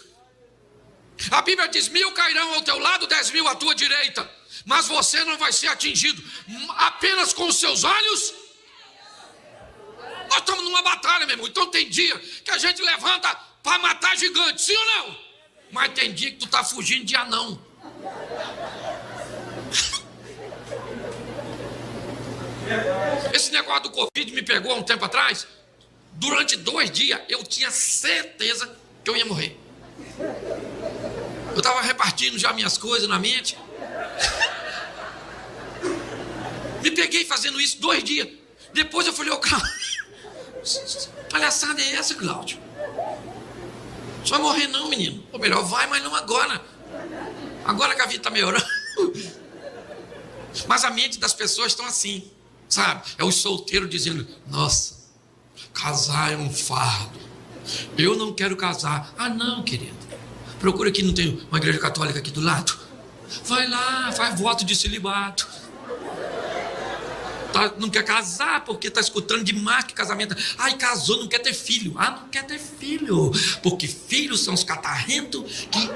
Speaker 2: A Bíblia diz: 1000 cairão ao teu lado, 10.000 à tua direita, mas você não vai ser atingido apenas com os seus olhos. Nós estamos numa batalha, meu irmão. Então tem dia que a gente levanta para matar gigante, sim ou não? Mas tem dia que tu está fugindo de anão. Esse negócio do Covid me pegou há um tempo atrás. Durante 2 dias eu tinha certeza que eu ia morrer. Eu estava repartindo já minhas coisas na mente. Me peguei fazendo isso 2 dias. Depois eu falei: ô Cláudio, palhaçada é essa, Cláudio? Você vai morrer não, menino. Ou melhor, vai, mas não agora. Agora que a vida está melhorando. Mas a mente das pessoas estão assim, sabe? É o solteiro dizendo: nossa, casar é um fardo. Eu não quero casar. Ah, não, querido. Procura aqui, não tem uma igreja católica aqui do lado? Vai lá, faz voto de celibato. Tá, não quer casar porque está escutando demais que casamento. Ai, casou, não quer ter filho. Ah, não quer ter filho. Porque filhos são os catarrentos que...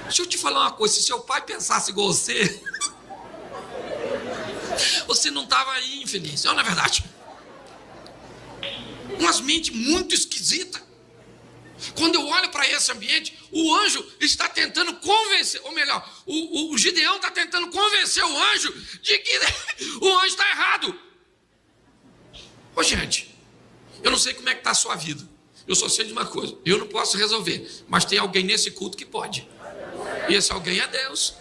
Speaker 2: Deixa eu te falar uma coisa. Se seu pai pensasse igual você, Você não estava aí, infeliz. Não é verdade? Umas mentes muito esquisitas. Quando eu olho para esse ambiente, o anjo está tentando convencer, ou melhor, o Gideão está tentando convencer o anjo de que o anjo está errado. Ô gente, eu não sei como é que está a sua vida. Eu só sei de uma coisa, eu não posso resolver, mas tem alguém nesse culto que pode. E esse alguém é Deus.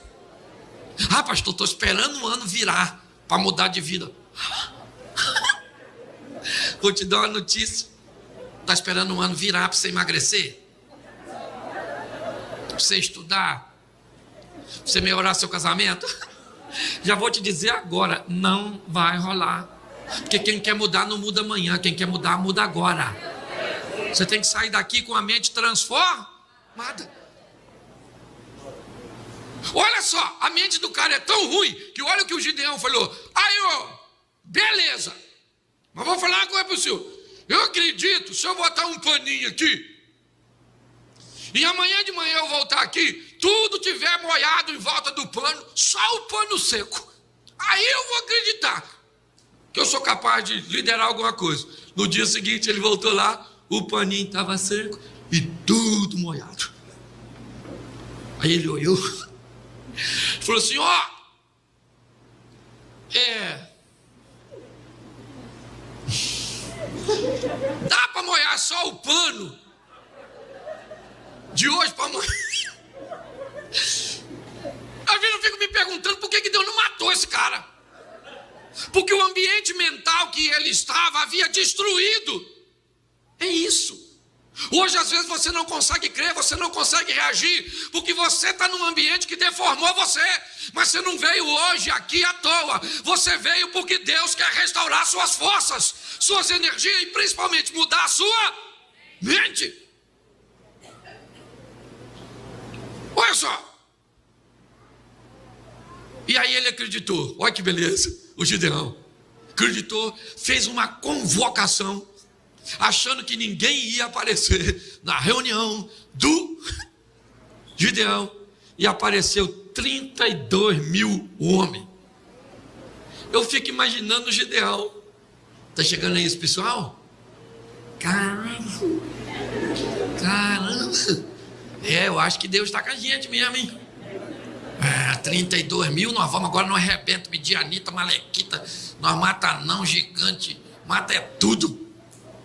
Speaker 2: Ah, pastor, estou esperando um ano virar para mudar de vida. Vou te dar uma notícia. Está esperando um ano virar para você emagrecer? Para você estudar? Para você melhorar seu casamento? Já vou te dizer agora, não vai rolar. Porque quem quer mudar não muda amanhã, quem quer mudar, muda agora. Você tem que sair daqui com a mente transformada. Olha só, a mente do cara é tão ruim que olha o que o Gideão falou. Aí, ó, beleza. Mas vou falar uma coisa para o senhor. Eu acredito, se eu botar um paninho aqui, e amanhã de manhã eu voltar aqui, tudo tiver molhado em volta do pano, só o pano seco. Aí eu vou acreditar que eu sou capaz de liderar alguma coisa. No dia seguinte ele voltou lá, o paninho estava seco e tudo molhado. Aí ele olhou, falou assim, ó, dá para molhar só o pano de hoje para amanhã? Às vezes eu fico me perguntando por que Deus não matou esse cara. Porque o ambiente mental que ele estava havia destruído. É isso. Hoje às vezes você não consegue crer, você não consegue reagir, porque você está num ambiente que deformou você. Mas você não veio hoje aqui à toa. Você veio porque Deus quer restaurar suas forças, suas energias e principalmente mudar a sua mente. Olha só. E aí ele acreditou. Olha que beleza. O Gideão acreditou, fez uma convocação, achando que ninguém ia aparecer na reunião do Gideão. E apareceu 32 mil homens. Eu fico imaginando o Gideão. Está chegando aí esse pessoal? Caramba. Eu acho que Deus está com a gente mesmo, hein? 32 mil, nós vamos agora, nós arrebenta midianita, malequita, nós mata anão, gigante, mata é tudo.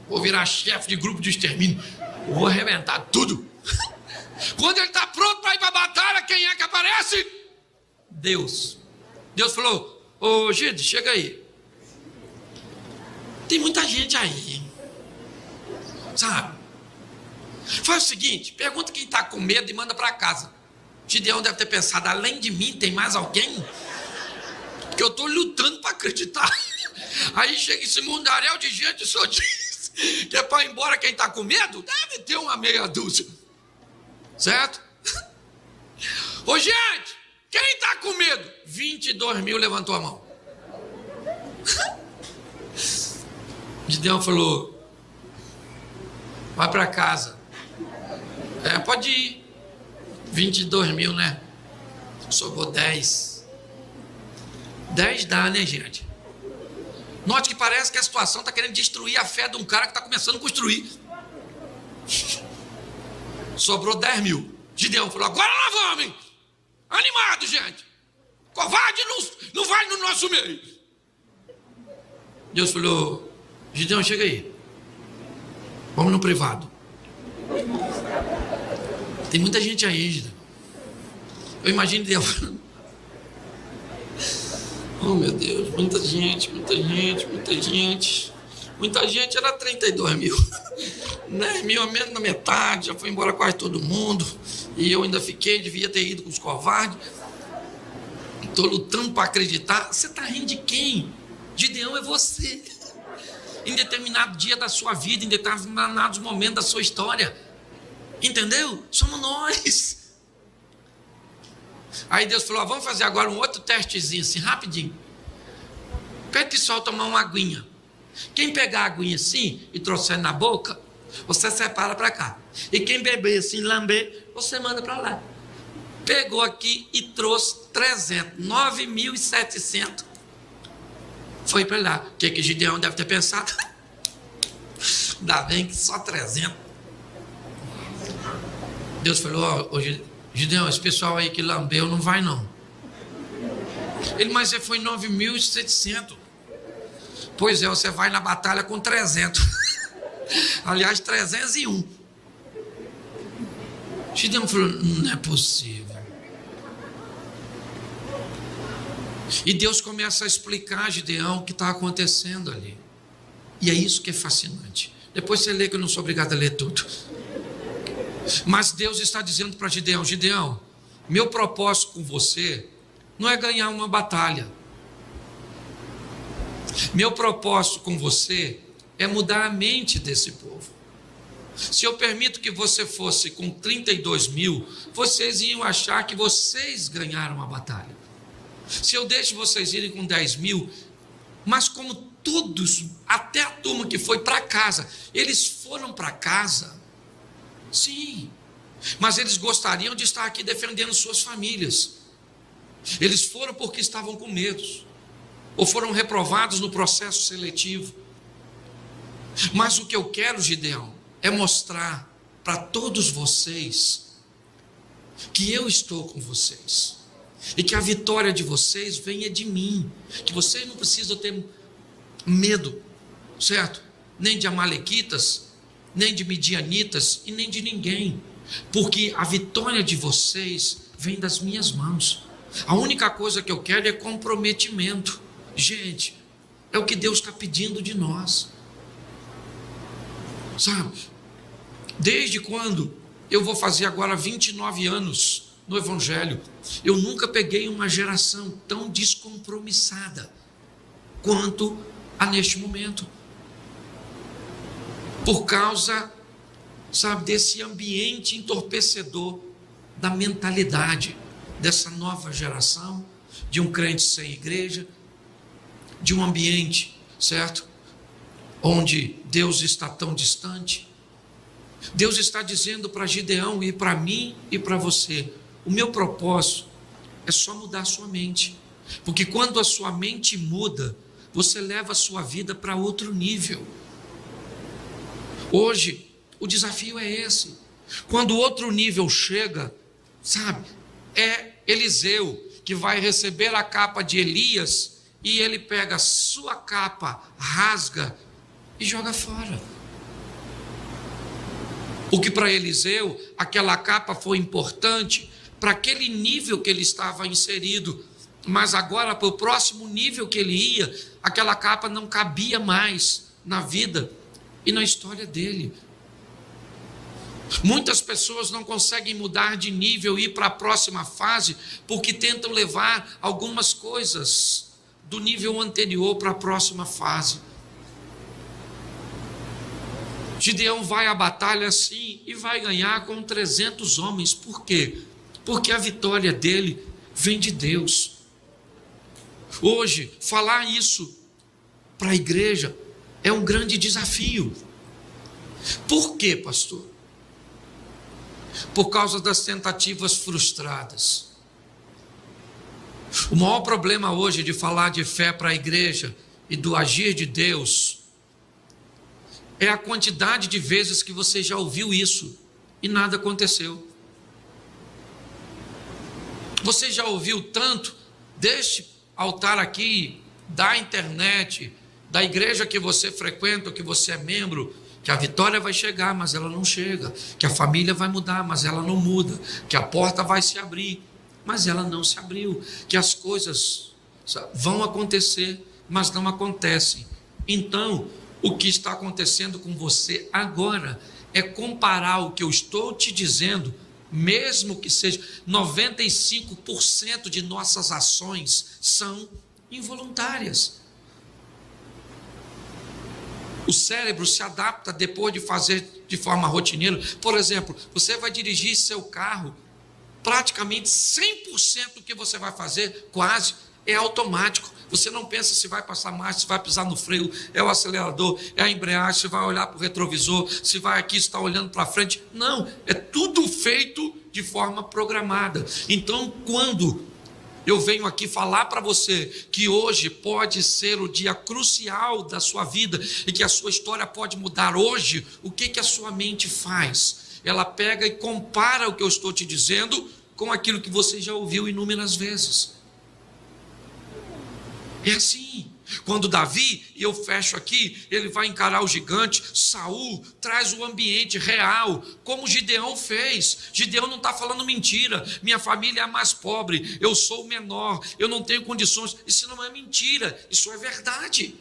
Speaker 2: Vou virar chefe de grupo de extermínio, vou arrebentar tudo. Quando ele está pronto para ir para a batalha, quem é que aparece? Deus. Deus falou, ô Gide, chega aí. Tem muita gente aí, sabe? Faz o seguinte, pergunta quem está com medo e manda para casa. Gideão deve ter pensado, além de mim tem mais alguém? Porque eu estou lutando para acreditar. Aí chega esse mundaréu de gente, só diz que é para ir embora quem está com medo? Deve ter uma meia dúzia. Certo? Ô gente, quem está com medo? 22 mil levantou a mão. Gideão falou, vai para casa. Pode ir. 22 mil, né? Sobrou 10. 10 dá, né, gente? Note que parece que a situação está querendo destruir a fé de um cara que está começando a construir. Sobrou 10 mil. Gideão falou, agora nós vamos, hein? Animado, gente. Covarde não vai no nosso meio. Deus falou, Gideão, chega aí. Vamos no privado. Tem muita gente aí, Gideão. Eu imagino Deus. Oh, meu Deus, muita gente. Muita gente, era 32 mil. 10 mil, a menos da metade, já foi embora quase todo mundo. E eu ainda fiquei, devia ter ido com os covardes. Estou lutando para acreditar. Você está rindo de quem? Gideão é você. Em determinado dia da sua vida, em determinados momentos da sua história. Entendeu? Somos nós. Aí Deus falou, vamos fazer agora um outro testezinho assim, rapidinho. Pede o pessoal tomar uma aguinha. Quem pegar a aguinha assim e trouxer na boca, você separa para cá. E quem beber assim, lamber, você manda para lá. Pegou aqui e trouxe 300, 9.700. Foi para lá. O que Gideão deve ter pensado? Ainda bem que só 300. Deus falou: ó, Gideão, esse pessoal aí que lambeu não vai não. Mas foi 9.700. Pois é, você vai na batalha com 300. Aliás, 301. Gideão falou: não é possível. E Deus começa a explicar a Gideão o que está acontecendo ali. E é isso que é fascinante. Depois você lê, que eu não sou obrigado a ler tudo. Mas Deus está dizendo para Gideão: Gideão, meu propósito com você não é ganhar uma batalha. Meu propósito com você é mudar a mente desse povo. Se eu permito que você fosse com 32 mil, vocês iam achar que vocês ganharam a batalha. Se eu deixo vocês irem com 10 mil, mas como todos, até a turma que foi para casa, eles foram para casa, sim, mas eles gostariam de estar aqui defendendo suas famílias. Eles foram porque estavam com medo, ou foram reprovados no processo seletivo. Mas o que eu quero, Gideão, é mostrar para todos vocês que eu estou com vocês, e que a vitória de vocês venha de mim, que vocês não precisam ter medo, certo? Nem de amalequitas, nem de midianitas e nem de ninguém, porque a vitória de vocês vem das minhas mãos. A única coisa que eu quero é comprometimento. Gente, é o que Deus está pedindo de nós, sabe? Desde quando eu vou fazer agora 29 anos no Evangelho, eu nunca peguei uma geração tão descompromissada quanto a neste momento, por causa, sabe, desse ambiente entorpecedor da mentalidade dessa nova geração, de um crente sem igreja, de um ambiente, certo, onde Deus está tão distante. Deus está dizendo para Gideão e para mim e para você: o meu propósito é só mudar a sua mente, porque quando a sua mente muda, você leva a sua vida para outro nível. Hoje, o desafio é esse. Quando o outro nível chega, sabe, é Eliseu que vai receber a capa de Elias, e ele pega a sua capa, rasga e joga fora. Porque para Eliseu, aquela capa foi importante para aquele nível que ele estava inserido, mas agora para o próximo nível que ele ia, aquela capa não cabia mais na vida e na história dele. Muitas pessoas não conseguem mudar de nível e ir para a próxima fase, porque tentam levar algumas coisas do nível anterior para a próxima fase. Gideão vai à batalha sim e vai ganhar com 300 homens. Por quê? Porque a vitória dele vem de Deus. Hoje, falar isso para a igreja é um grande desafio. Por quê, pastor? Por causa das tentativas frustradas. O maior problema hoje de falar de fé para a igreja e do agir de Deus é a quantidade de vezes que você já ouviu isso e nada aconteceu. Você já ouviu tanto deste altar aqui, da internet, da igreja que você frequenta, que você é membro, que a vitória vai chegar, mas ela não chega, que a família vai mudar, mas ela não muda, que a porta vai se abrir, mas ela não se abriu, que as coisas vão acontecer, mas não acontecem. Então, o que está acontecendo com você agora é comparar o que eu estou te dizendo, mesmo que seja 95% de nossas ações são involuntárias. O cérebro se adapta depois de fazer de forma rotineira. Por exemplo, você vai dirigir seu carro, praticamente 100% do que você vai fazer, quase, é automático. Você não pensa se vai passar marcha, se vai pisar no freio, é o acelerador, é a embreagem, se vai olhar para o retrovisor, se vai aqui, se está olhando para frente. Não, é tudo feito de forma programada. Então, quando Eu venho aqui falar para você que hoje pode ser o dia crucial da sua vida e que a sua história pode mudar hoje. O que a sua mente faz? Ela pega e compara o que eu estou te dizendo com aquilo que você já ouviu inúmeras vezes. É assim. Quando Davi, e eu fecho aqui, ele vai encarar o gigante, Saul traz o ambiente real, como Gideão fez. Gideão não está falando mentira, minha família é a mais pobre, eu sou o menor, eu não tenho condições. Isso não é mentira, isso é verdade.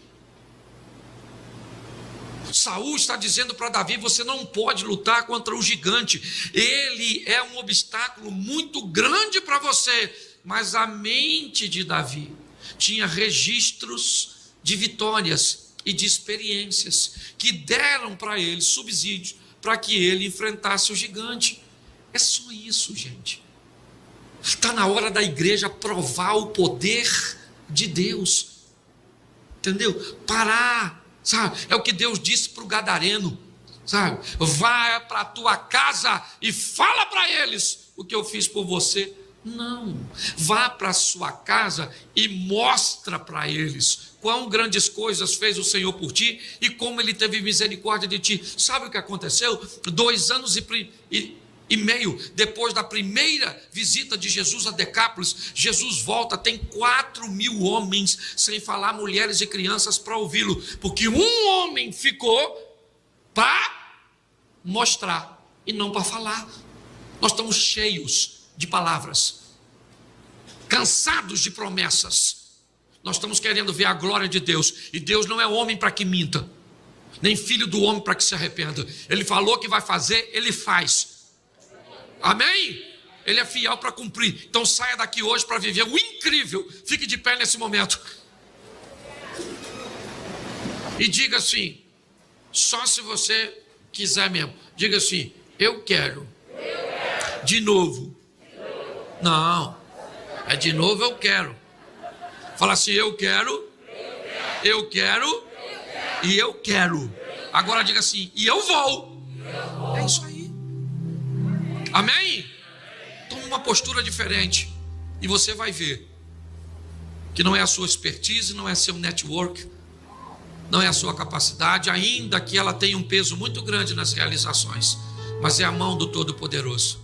Speaker 2: Saul está dizendo para Davi: você não pode lutar contra o gigante, ele é um obstáculo muito grande para você. Mas a mente de Davi tinha registros de vitórias e de experiências que deram para ele subsídio para que ele enfrentasse o gigante. É só isso, gente. Está na hora da igreja provar o poder de Deus, entendeu? Parar, sabe? É o que Deus disse para o gadareno, sabe? Vá para a tua casa e fala para eles o que eu fiz por você. Não, vá para a sua casa e mostra para eles quão grandes coisas fez o Senhor por ti e como Ele teve misericórdia de ti. Sabe o que aconteceu? 2 anos e meio depois da primeira visita de Jesus a Decápolis, Jesus volta, tem 4.000 homens, sem falar mulheres e crianças, para ouvi-lo, porque um homem ficou para mostrar e não para falar. Nós estamos cheios de palavras, cansados de promessas. Nós estamos querendo ver a glória de Deus, e Deus não é homem para que minta, nem filho do homem para que se arrependa. Ele falou que vai fazer, Ele faz. Amém? Ele é fiel para cumprir. Então saia daqui hoje para viver o incrível. Fique de pé nesse momento e diga assim, só se você quiser mesmo, diga assim: eu quero de novo. Não, é de novo eu quero. Fala assim: eu quero, eu quero e eu quero. Agora diga assim: e eu vou. É isso aí. Amém? Tome uma postura diferente e você vai ver que não é a sua expertise, não é seu network, não é a sua capacidade, ainda que ela tenha um peso muito grande nas realizações, mas é a mão do Todo-Poderoso.